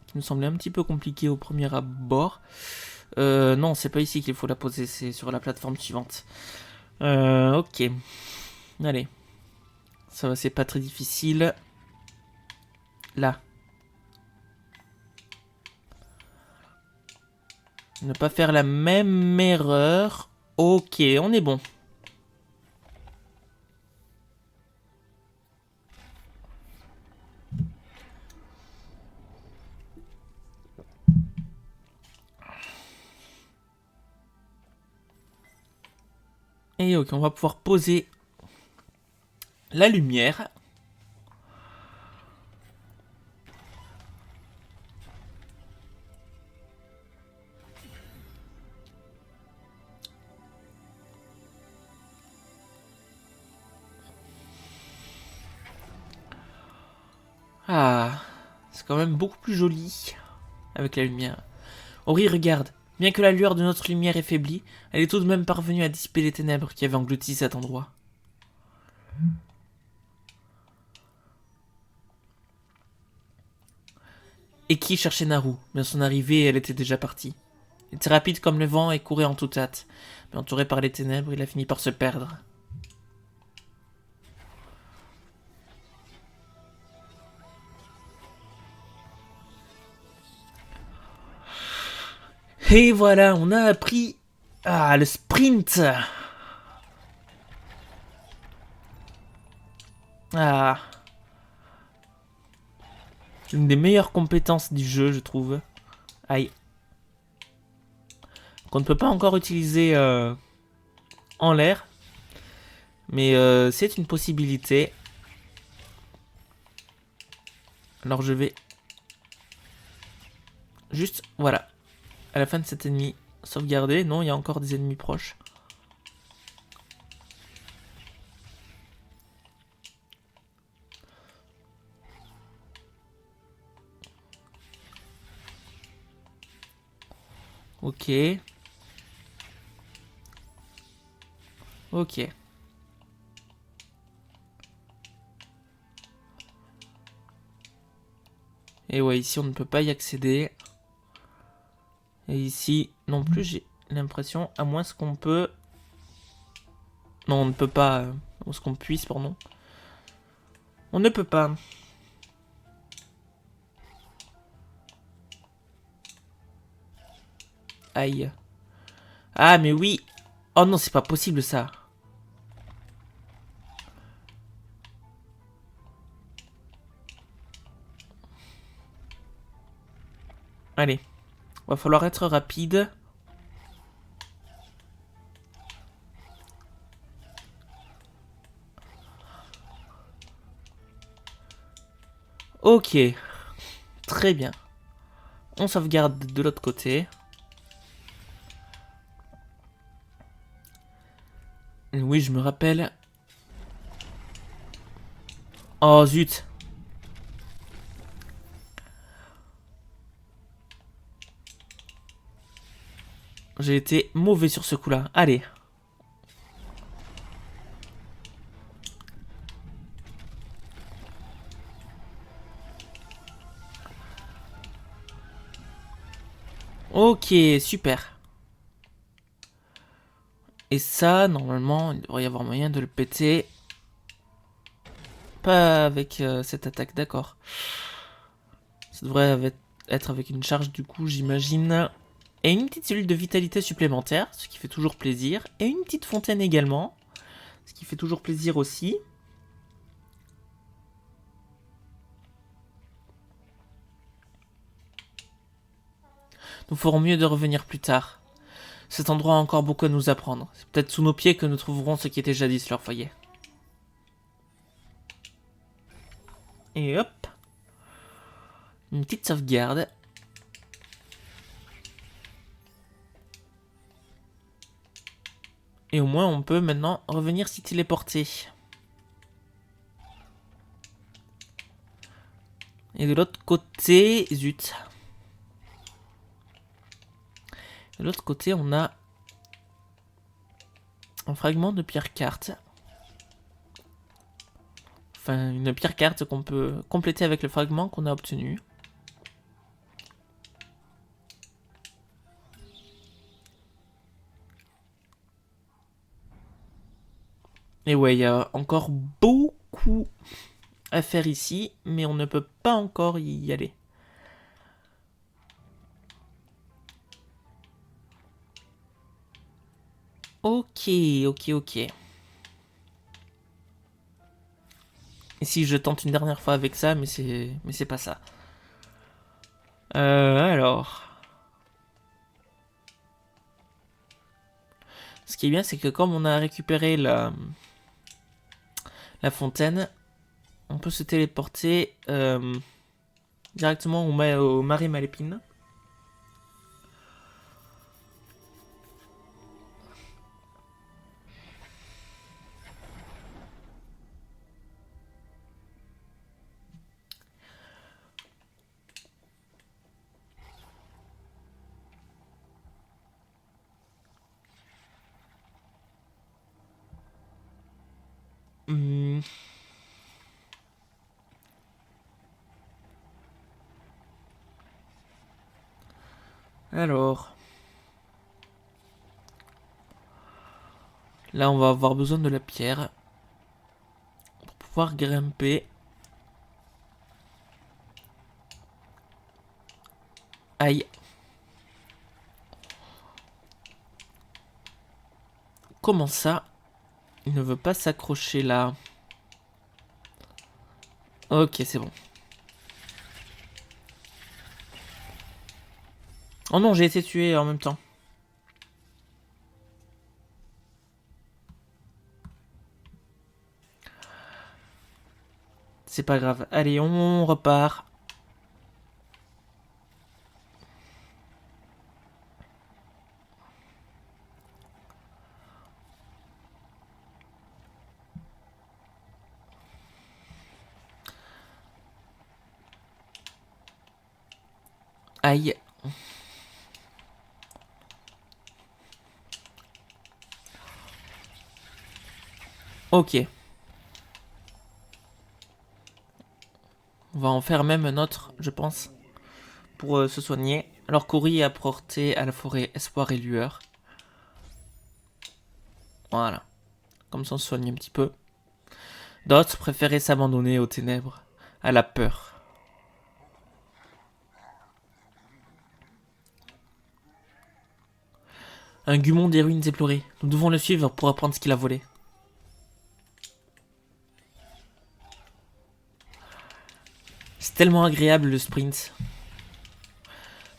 Qui me semblait un petit peu compliqué au premier abord. Non, c'est pas ici qu'il faut la poser, c'est sur la plateforme suivante. Ok. Allez. Ça va, c'est pas très difficile. Là. Ne pas faire la même erreur. Ok, on est bon. Et ok, on va pouvoir poser la lumière. Ah, c'est quand même beaucoup plus joli avec la lumière. Ori, regarde. Bien que la lueur de notre lumière est faiblie, elle est tout de même parvenue à dissiper les ténèbres qui avaient englouti cet endroit. Eki cherchait Naru, mais à son arrivée, elle était déjà partie. Il était rapide comme le vent et courait en toute hâte, mais entouré par les ténèbres, il a fini par se perdre. Et voilà, on a appris... Ah, le sprint. Ah. C'est une des meilleures compétences du jeu, je trouve. Aïe. Qu'on ne peut pas encore utiliser en l'air. Mais c'est une possibilité. Alors je vais... Juste, voilà. À la fin de cet ennemi, sauvegarder. Non, il y a encore des ennemis proches. Ok. Ok. Et ouais, ici on ne peut pas y accéder. Et ici non plus, j'ai l'impression, à moins qu'on peut... Non, on ne peut pas... Ou ce qu'on puisse, pardon. On ne peut pas. Aïe. Ah, mais oui. Oh non, c'est pas possible, ça. Allez. Va falloir être rapide. Ok. Très bien. On sauvegarde de l'autre côté. Oui, je me rappelle. Oh, zut. J'ai été mauvais sur ce coup-là. Allez. Ok, super. Et ça, normalement, il devrait y avoir moyen de le péter. Pas avec cette attaque, d'accord. Ça devrait être avec une charge du coup, j'imagine. Et une petite cellule de vitalité supplémentaire, ce qui fait toujours plaisir. Et une petite fontaine également, ce qui fait toujours plaisir aussi. Nous ferons mieux de revenir plus tard. Cet endroit a encore beaucoup à nous apprendre. C'est peut-être sous nos pieds que nous trouverons ce qui était jadis leur foyer. Et hop. Une petite sauvegarde. Et au moins on peut maintenant revenir s'y téléporter. Et de l'autre côté... Zut. De l'autre côté on a un fragment de pierre carte. Enfin, une pierre carte qu'on peut compléter avec le fragment qu'on a obtenu. Et ouais, il y a encore beaucoup à faire ici, mais on ne peut pas encore y aller. Ok, ok, ok. Et si je tente une dernière fois avec ça, mais c'est pas ça. Alors. Ce qui est bien, c'est que comme on a récupéré la fontaine, on peut se téléporter directement au Marais Malépine. Hum. Alors. Là, on va avoir besoin de la pierre pour pouvoir grimper. Aïe. Comment ça? Il ne veut pas s'accrocher là. Ok, c'est bon. Oh non, j'ai été tué en même temps. C'est pas grave. Allez, on repart. Aïe. Ok. On va en faire même un autre, je pense, pour se soigner. Alors Cory a apporté à la forêt espoir et lueur. Voilà. Comme ça on se soigne un petit peu. D'autres préféraient s'abandonner aux ténèbres, à la peur. Un Gumon des ruines éplorées. Nous devons le suivre pour apprendre ce qu'il a volé. C'est tellement agréable le sprint.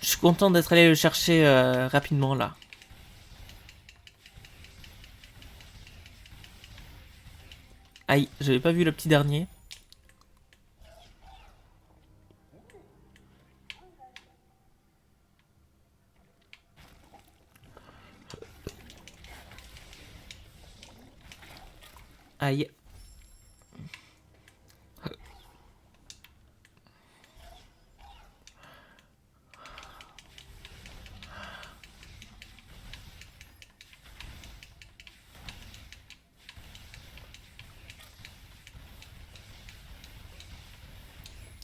Je suis content d'être allé le chercher rapidement là. Aïe, j'avais pas vu le petit dernier. Aïe.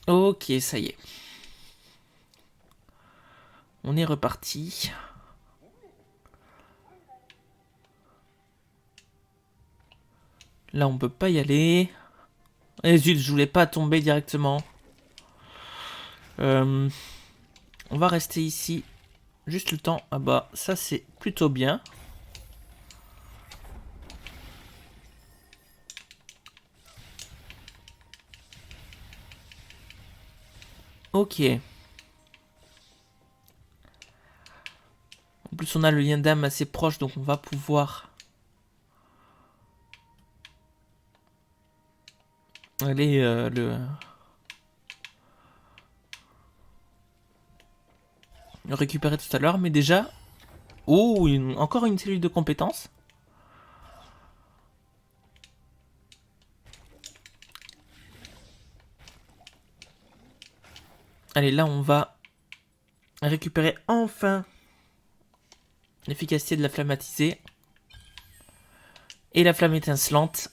Ok, ça y est. On est reparti. Là, on peut pas y aller. Et zut, je voulais pas tomber directement. On va rester ici. Juste le temps. Ah bah, ça c'est plutôt bien. Ok. En plus, on a le lien d'âme assez proche, donc on va pouvoir aller le récupérer tout à l'heure. Mais déjà... Oh, encore une cellule de compétences. Allez, là, on va récupérer enfin l'efficacité de la flamme attisée. Et la flamme étincelante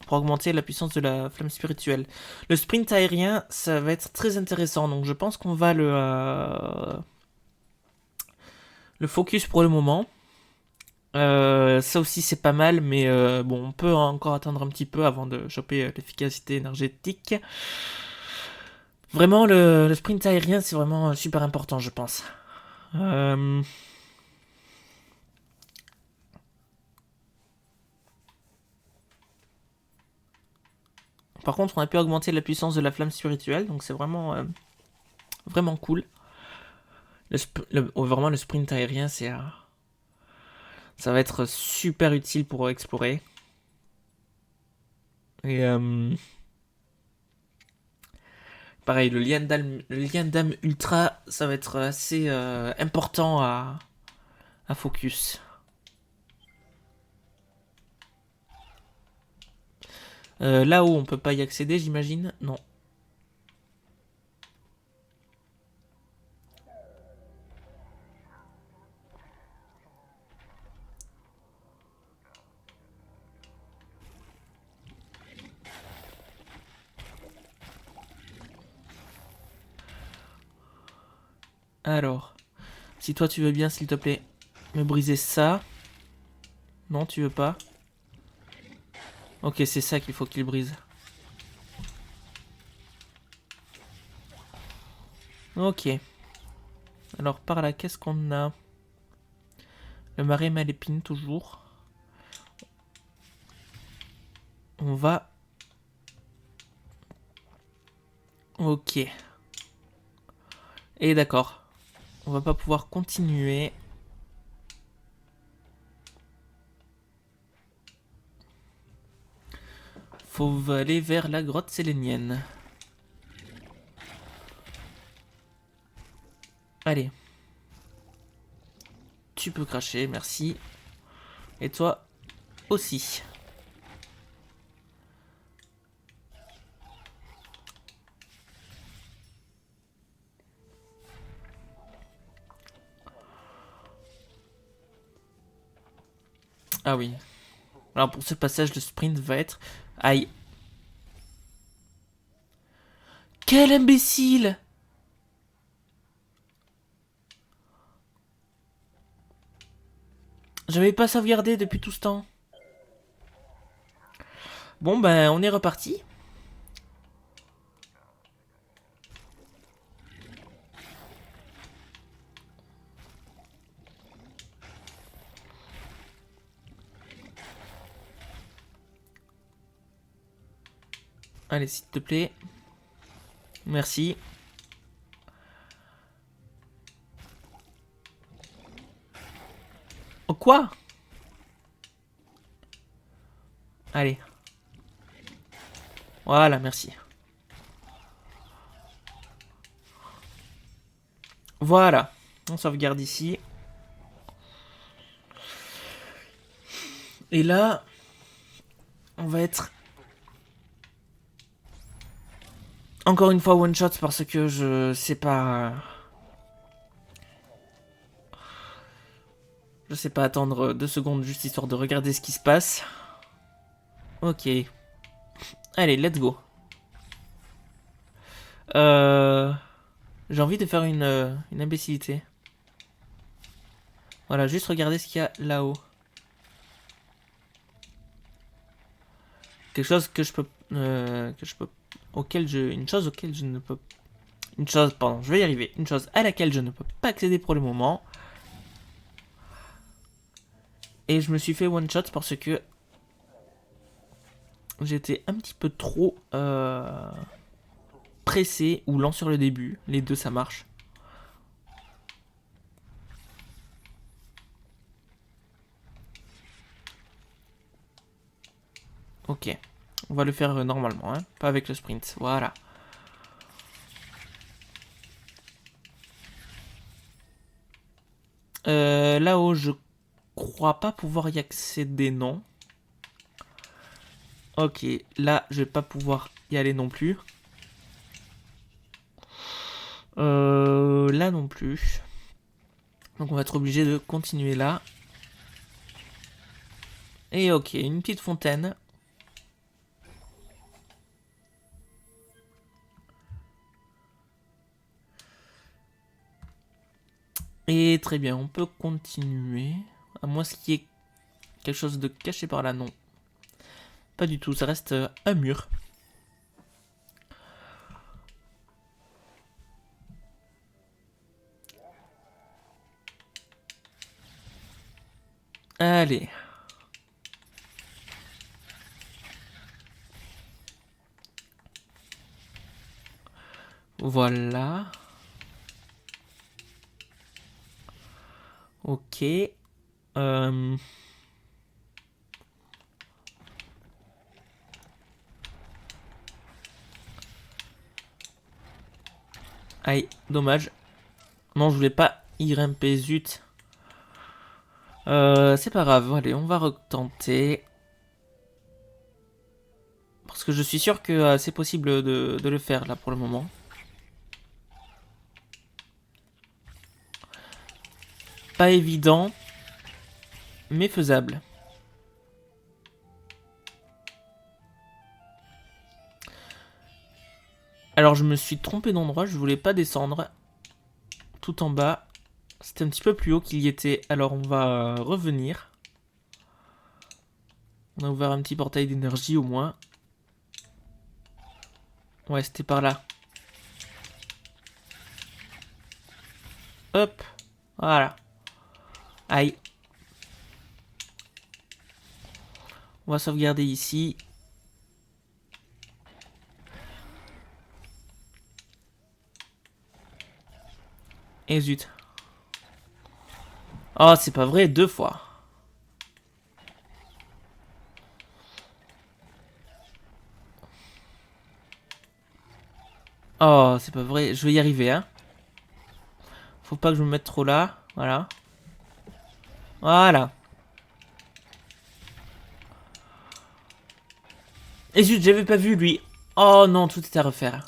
pour augmenter la puissance de la flamme spirituelle. Le sprint aérien, ça va être très intéressant. Donc je pense qu'on va le focus pour le moment. Ça aussi c'est pas mal, mais bon, on peut encore attendre un petit peu avant de choper l'efficacité énergétique. Vraiment, le sprint aérien, c'est vraiment super important, je pense. Par contre, on a pu augmenter la puissance de la flamme spirituelle, donc c'est vraiment, vraiment cool. Vraiment, le sprint aérien, ça va être super utile pour explorer. Et pareil, le lien d'âme ultra, ça va être assez important à focus. Là-haut, on peut pas y accéder, j'imagine? Non. Alors, si toi tu veux bien, s'il te plaît, me briser ça. Non, tu veux pas? Ok, c'est ça qu'il faut qu'il brise. Ok. Alors, par là, qu'est-ce qu'on a? Le marais Malépine, toujours. On va... Ok. Et d'accord. On va pas pouvoir continuer. Faut aller vers la grotte sélénienne. Allez. Tu peux cracher, merci. Et toi aussi. Ah oui. Alors pour ce passage, le sprint va être... Aïe. Quel imbécile! J'avais pas sauvegardé depuis tout ce temps. Bon ben, on est reparti. Allez, s'il te plaît. Merci. Oh, quoi? Allez. Voilà, merci. Voilà. On sauvegarde ici. Et là, on va être... Encore une fois one shot parce que je sais pas... Je sais pas attendre 2 secondes juste histoire de regarder ce qui se passe. Ok. Allez, let's go. J'ai envie de faire une imbécilité. Voilà, juste regarder ce qu'il y a là-haut. Quelque chose que je peux... une chose auquel je ne peux... Une chose, pardon, je vais y arriver. Une chose à laquelle je ne peux pas accéder pour le moment. Et je me suis fait one shot parce que j'étais un petit peu trop pressé ou lent sur le début. Les deux, ça marche. Ok. On va le faire normalement, hein. Pas avec le sprint. Voilà. Là-haut, je crois pas pouvoir y accéder, non. Ok, là, je vais pas pouvoir y aller non plus. Là non plus. Donc on va être obligé de continuer là. Et ok, une petite fontaine. Et très bien, on peut continuer. À moins qu'il y ait quelque chose de caché par là, non. Pas du tout, ça reste un mur. Allez. Voilà. Ok. Aïe, dommage. Non, je voulais pas y grimper, zut. C'est pas grave, allez, on va retenter. Parce que je suis sûr que c'est possible de le faire là pour le moment. Pas évident, mais faisable. Alors je me suis trompé d'endroit, je voulais pas descendre tout en bas. C'était un petit peu plus haut qu'il y était, alors on va revenir. On a ouvert un petit portail d'énergie au moins. Ouais, c'était par là. Hop, voilà. Aïe. On va sauvegarder ici. Et zut. Oh, c'est pas vrai, deux fois. Oh, c'est pas vrai, je vais y arriver, hein. Faut pas que je me mette trop là, voilà. Voilà. Et zut, j'avais pas vu lui. Oh non, tout est à refaire.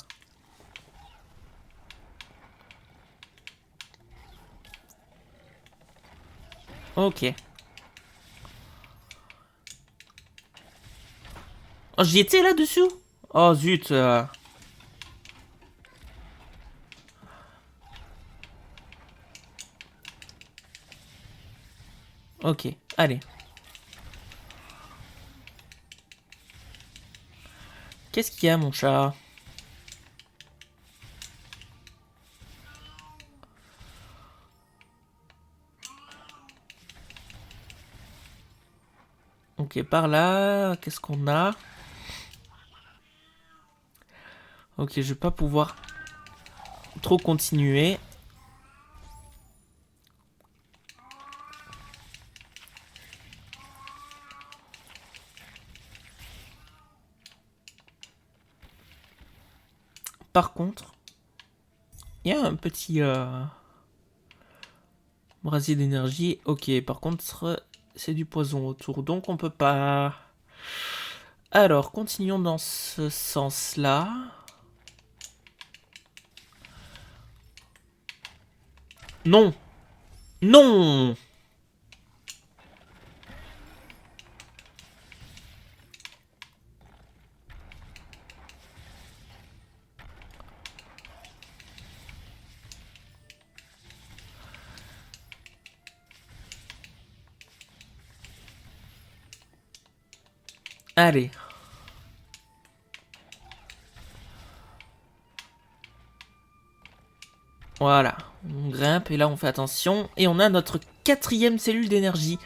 Ok. Oh, j'y étais là-dessous. Oh zut. Ok, allez. Qu'est-ce qu'il y a, mon chat? Ok, par là, qu'est-ce qu'on a? Ok, je vais pas pouvoir trop continuer. Par contre, il y a un petit brasier d'énergie. Ok, par contre, c'est du poison autour, donc on peut pas. Alors, continuons dans ce sens-là. Non! Non! Allez. Voilà. On grimpe et là on fait attention. Et on a notre 4e cellule d'énergie.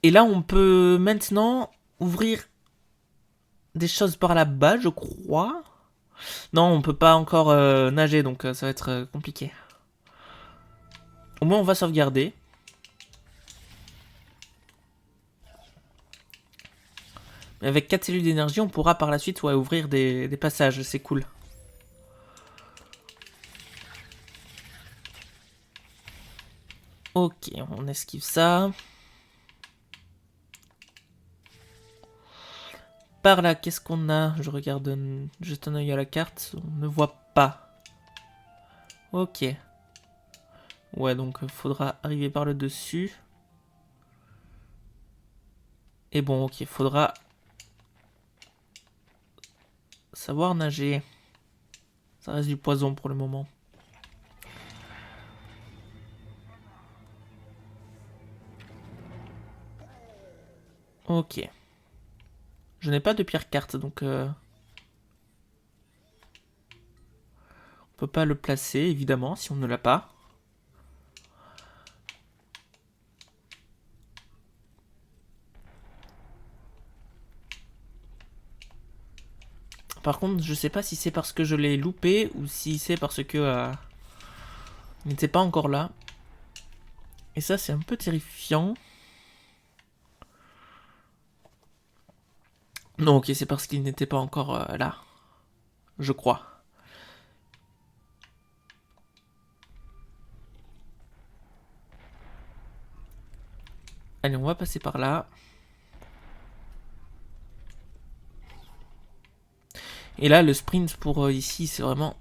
Et là on peut maintenant ouvrir des choses par là-bas, je crois. Non, on peut pas encore nager, donc ça va être compliqué. Au moins on va sauvegarder. Mais avec 4 cellules d'énergie, on pourra par la suite ouvrir des passages, c'est cool. Ok, on esquive ça. Par là, qu'est-ce qu'on a? Je regarde juste un œil à la carte. On ne voit pas. Ok. Ouais, donc faudra arriver par le dessus. Et bon, ok, faudra savoir nager. Ça reste du poison pour le moment. Ok. Je n'ai pas de pierre carte, donc on peut pas le placer, évidemment, si on ne l'a pas. Par contre, je sais pas si c'est parce que je l'ai loupé ou si c'est parce que il n'était pas encore là. Et ça, c'est un peu terrifiant. Non, ok, c'est parce qu'il n'était pas encore là. Je crois. Allez, on va passer par là. Et là, le sprint pour ici, c'est vraiment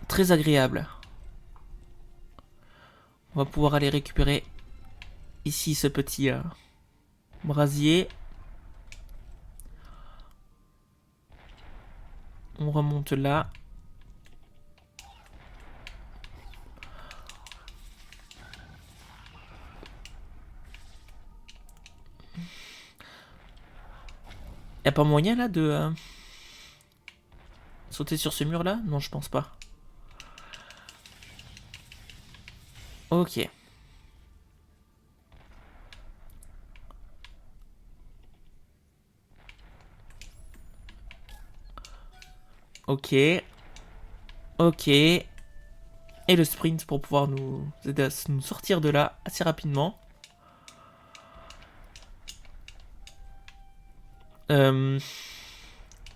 très agréable. On va pouvoir aller récupérer ici ce petit brasier. On remonte là. Y a pas moyen là de sauter sur ce mur là? Non, je pense pas. Ok. Ok. Ok. Et le sprint pour pouvoir nous aider à nous sortir de là assez rapidement.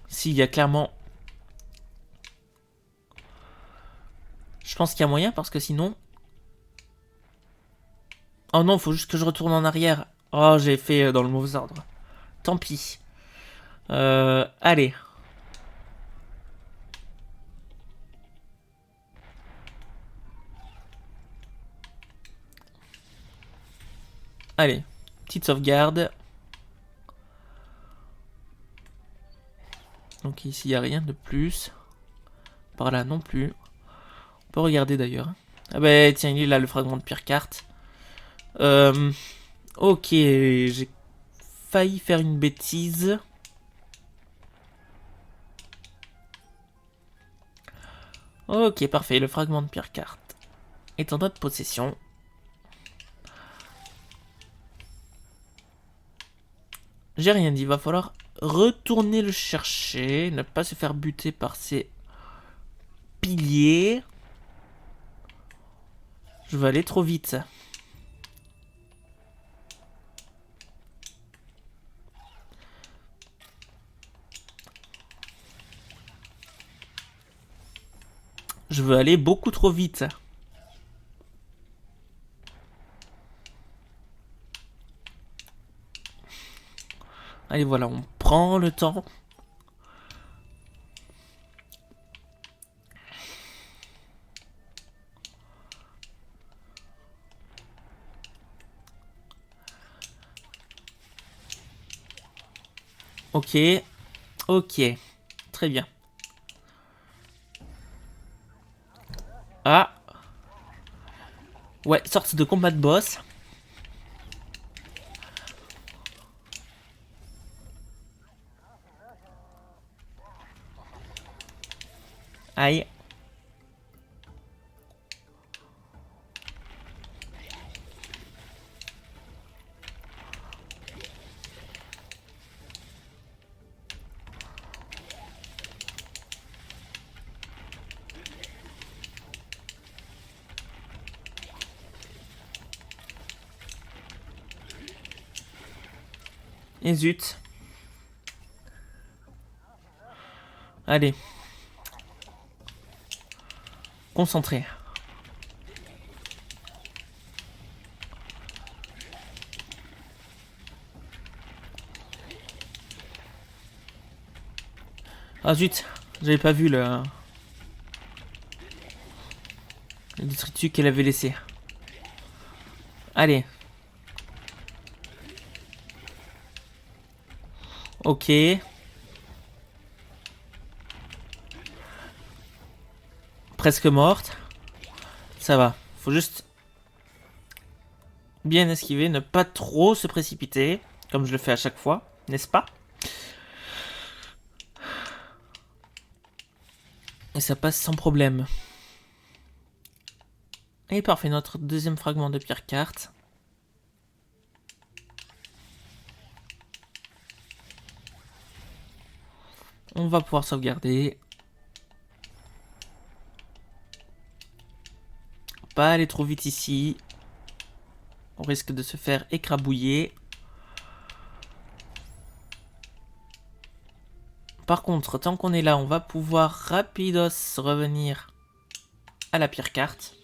S'il y a clairement... Je pense qu'il y a moyen parce que sinon... Oh non, faut juste que je retourne en arrière. Oh, j'ai fait dans le mauvais ordre. Tant pis. Allez. Allez. Petite sauvegarde. Donc ici, il n'y a rien de plus. Par là non plus. On peut regarder d'ailleurs. Ah bah tiens, il est là, le fragment de pierre carte. Ok, j'ai failli faire une bêtise. Ok, parfait, le fragment de pierre carte est en notre possession. J'ai rien dit, il va falloir retourner le chercher, ne pas se faire buter par ces piliers. Je vais aller trop vite. Je veux aller beaucoup trop vite. Allez, voilà, on prend le temps. Ok, ok, très bien. Ah. Ouais, sorte de combat de boss. Aïe. Et zut. Allez. Concentré. Ah zut. J'avais pas vu le détritus qu'elle avait laissé. Allez. Ok. Presque morte. Ça va. Faut juste bien esquiver, ne pas trop se précipiter, comme je le fais à chaque fois, n'est-ce pas? Et ça passe sans problème. Et parfait, notre deuxième fragment de pierre carte. On va pouvoir sauvegarder. Pas aller trop vite ici. On risque de se faire écrabouiller. Par contre, tant qu'on est là, on va pouvoir rapidos revenir à la pierre carte.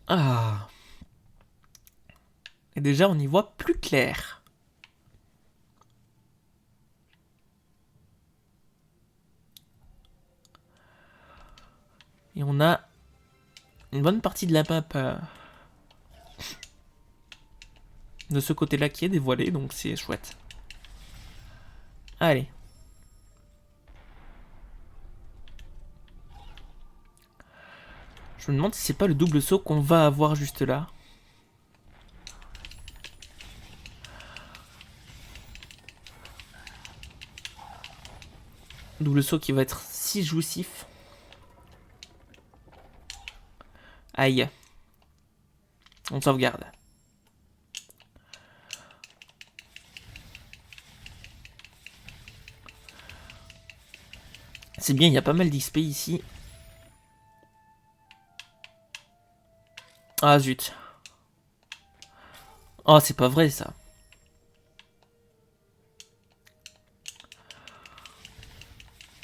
Ah. Et déjà, on y voit plus clair. Et on a une bonne partie de la map de ce côté-là qui est dévoilée, donc c'est chouette. Allez. Je me demande si c'est pas le double saut qu'on va avoir juste là. Double saut qui va être si jouissif. Aïe. On sauvegarde. C'est bien, il y a pas mal d'XP ici. Ah zut. Oh, c'est pas vrai ça.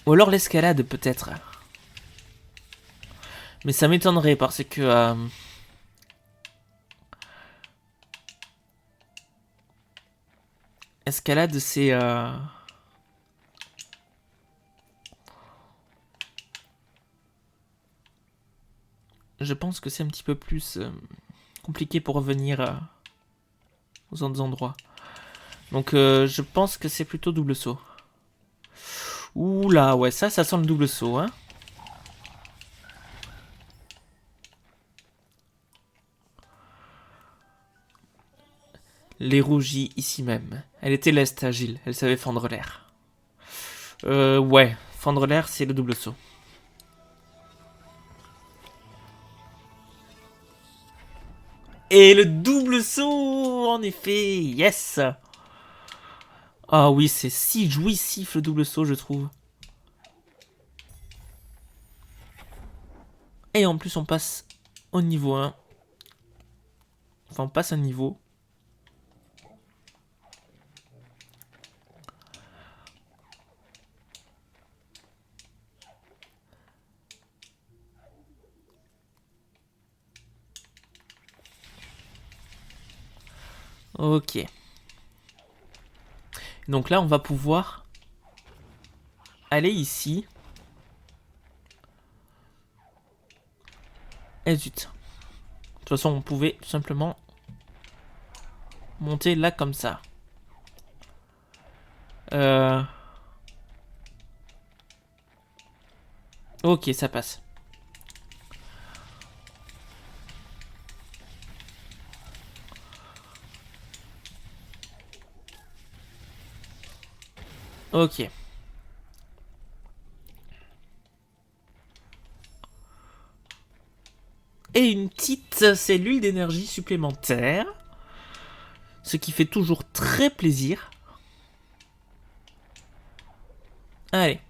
Ou alors l'escalade peut-être. Mais ça m'étonnerait parce que... escalade c'est... Je pense que c'est un petit peu plus compliqué pour revenir aux autres endroits. Donc je pense que c'est plutôt double saut. Ouh là, ouais, ça sent le double saut, hein. Les rougies ici même. Elle était leste, agile, elle savait fendre l'air. Ouais, fendre l'air, c'est le double saut. Et le double saut, en effet, yes. Ah oui, c'est si jouissif le double saut, je trouve. Et en plus, on passe au niveau 1. Enfin, on passe un niveau. Ok. Donc là, on va pouvoir aller ici. Et zut. De toute façon, on pouvait tout simplement monter là comme ça. Ok, ça passe. Ok. petite cellule d'énergie supplémentaire. Ce qui fait toujours très plaisir. Allez.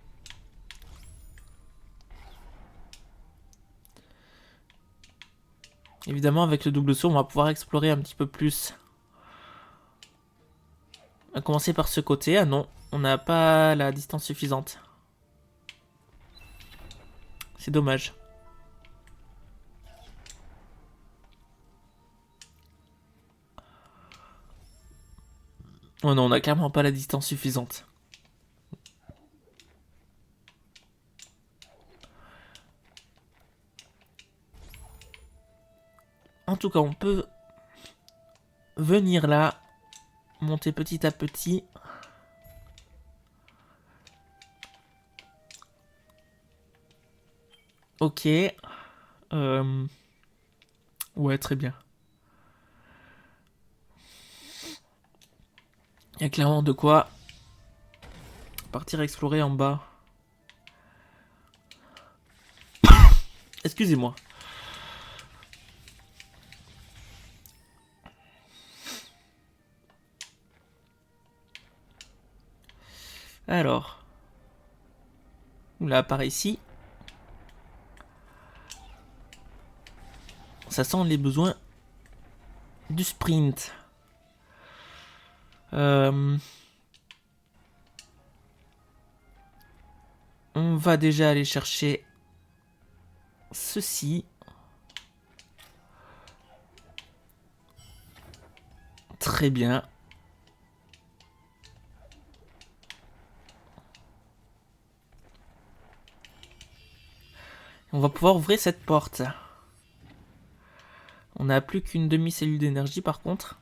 Évidemment, avec le double saut, on va pouvoir explorer un petit peu plus. On va commencer par ce côté. Ah non, on n'a pas la distance suffisante. C'est dommage. Oh non, on n'a clairement pas la distance suffisante. En tout cas, on peut venir là, monter petit à petit. Ok. Ouais, très bien. Il y a clairement de quoi partir explorer en bas. Excusez-moi. Alors. Oula, par ici. Ça sent les besoins du sprint. On va déjà aller chercher ceci. Très bien. On va pouvoir ouvrir cette porte. On n'a plus qu'une demi-cellule d'énergie par contre.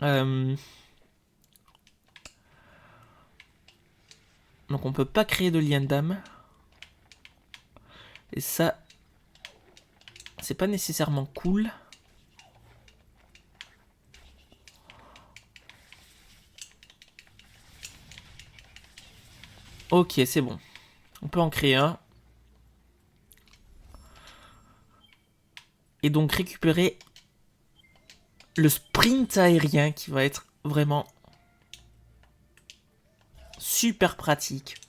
Donc on peut pas créer de lien d'âme. Et ça, c'est pas nécessairement cool. Ok, c'est bon. On peut en créer un. Et donc récupérer le sprint aérien qui va être vraiment super pratique.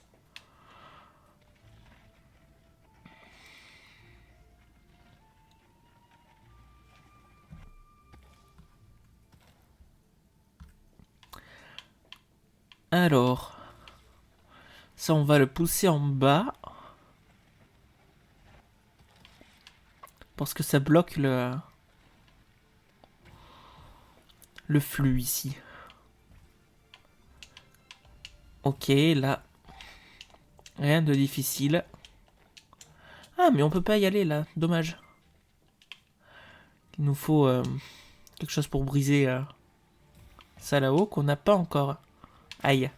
Alors, ça on va le pousser en bas. Parce que ça bloque le flux ici. Ok, là. Rien de difficile. Ah, mais on peut pas y aller là. Dommage. Il nous faut quelque chose pour briser ça là-haut qu'on n'a pas encore. Aïe.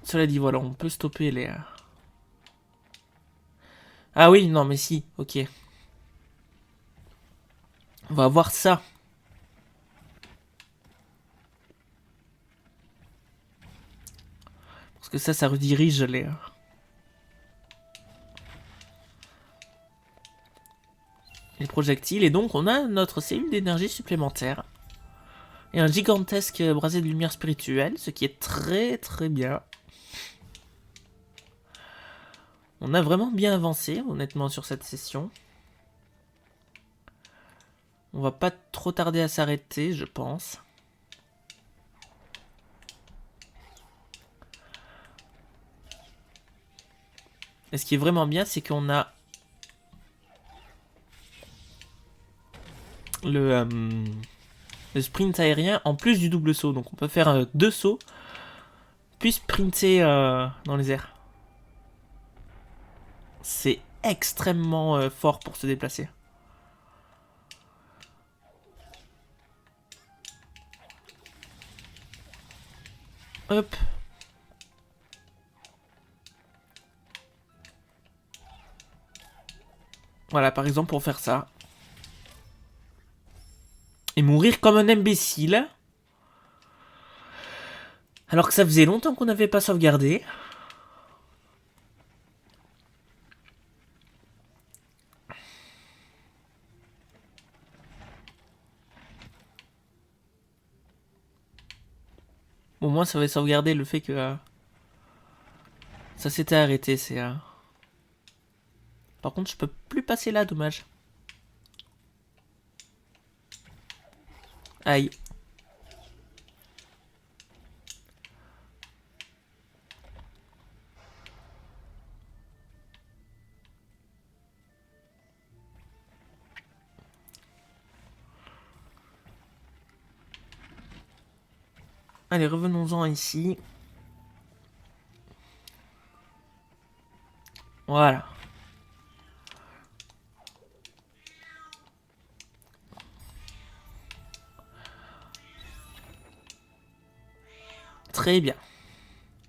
Cela dit, voilà, on peut stopper les... Ah oui, non, mais si, ok. On va voir ça. Parce que ça redirige les projectiles. Et donc, on a notre cellule d'énergie supplémentaire. Et un gigantesque brasier de lumière spirituelle, ce qui est très très bien. On a vraiment bien avancé, honnêtement, sur cette session. On va pas trop tarder à s'arrêter, je pense. Et ce qui est vraiment bien, c'est qu'on a le sprint aérien en plus du double saut. Donc on peut faire 2 sauts, puis sprinter dans les airs. C'est extrêmement fort pour se déplacer. Hop. Voilà, par exemple, pour faire ça. Et mourir comme un imbécile. Alors que ça faisait longtemps qu'on n'avait pas sauvegardé. Au moins ça va sauvegarder le fait que ça s'était arrêté. C'est. Par contre je peux plus passer là, dommage. Aïe. Allez, revenons-en ici. Voilà. Très bien.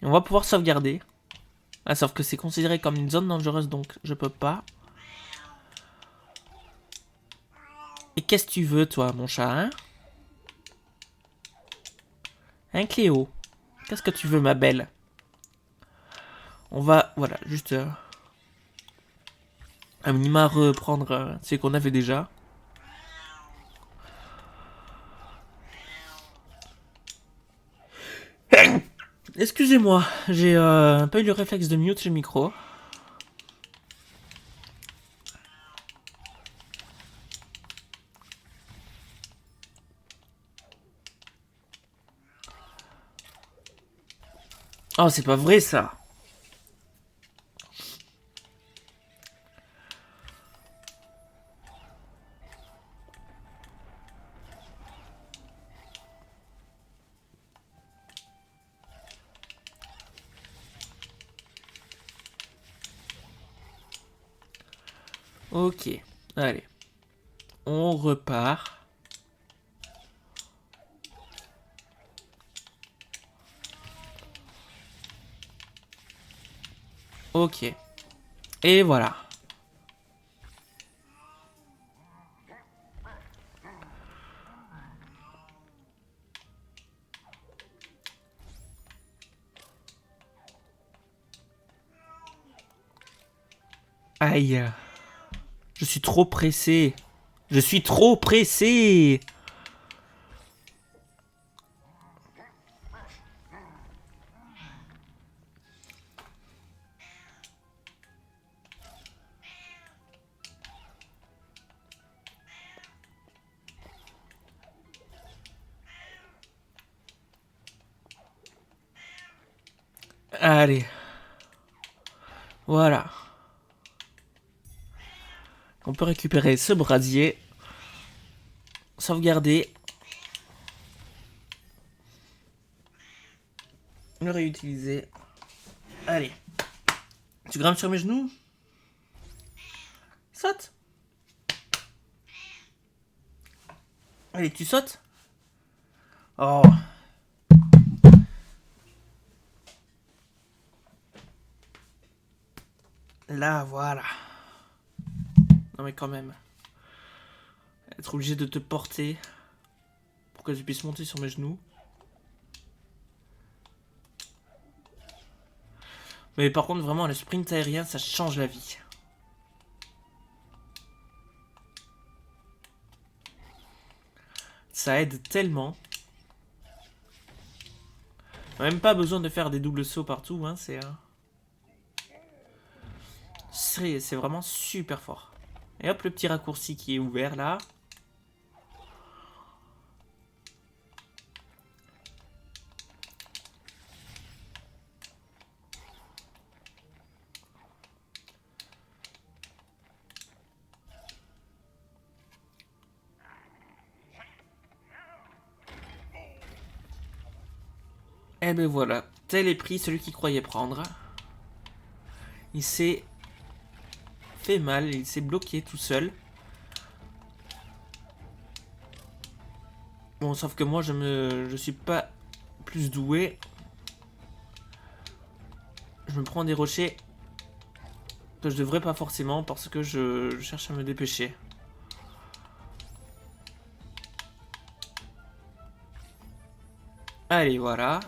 Et on va pouvoir sauvegarder. Ah, sauf que c'est considéré comme une zone dangereuse, donc je peux pas. Et qu'est-ce que tu veux, toi, mon chat, hein? Hein, Cléo? Qu'est-ce que tu veux, ma belle? On va, voilà, juste... un minima reprendre ce qu'on avait déjà. Excusez-moi, j'ai pas eu le réflexe de mute le micro. Oh, c'est pas vrai ça. Ok, allez. On repart. Ok. Et voilà. Aïe. Je suis trop pressé. Je suis trop pressé. Allez. Voilà. On peut récupérer ce brasier. Sauvegarder. Le réutiliser. Allez. Tu grimpes sur mes genoux? Saute. Allez, tu sautes. Oh. Là, voilà. Non mais quand même. Être obligé de te porter pour que tu puisses monter sur mes genoux. Mais par contre, vraiment, le sprint aérien, ça change la vie. Ça aide tellement. Même pas besoin de faire des doubles sauts partout, hein, c'est vraiment super fort. Et hop, le petit raccourci qui est ouvert là. Et ben voilà, tel est pris celui qui croyait prendre. Il s'est fait mal, il s'est bloqué tout seul. Bon, sauf que moi, je suis pas plus doué. Je me prends des rochers que je devrais pas forcément parce que je cherche à me dépêcher. Allez, voilà.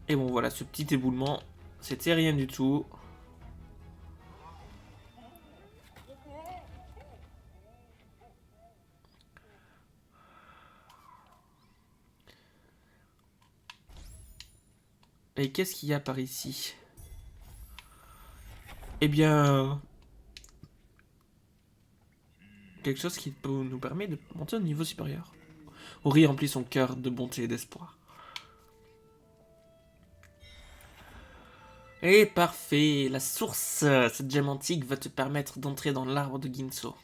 Et bon voilà, ce petit éboulement, c'était rien du tout. Et qu'est-ce qu'il y a par ici? Eh bien... quelque chose qui nous permet de monter au niveau supérieur. Ori remplit son cœur de bonté et d'espoir. Et parfait, la source, cette gemme antique va te permettre d'entrer dans l'arbre de Ginso.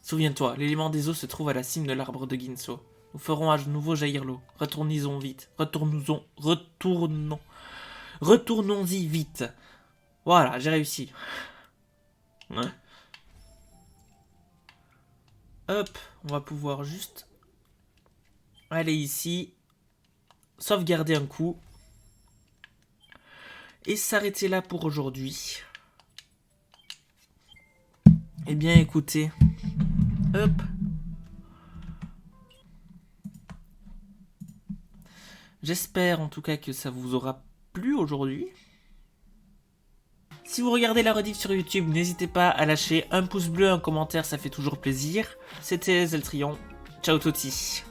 Souviens-toi, l'élément des eaux se trouve à la cime de l'arbre de Ginso. Nous ferons à nouveau jaillir l'eau. Retournons-y vite. Retournons-y vite. Voilà, j'ai réussi. Ouais. Hop, on va pouvoir juste aller ici, sauvegarder un coup, et s'arrêter là pour aujourd'hui. Eh bien, écoutez, hop. J'espère en tout cas que ça vous aura plu aujourd'hui. Si vous regardez la rediff sur YouTube, n'hésitez pas à lâcher un pouce bleu, un commentaire, ça fait toujours plaisir. C'était Zeltrion. Ciao Toti.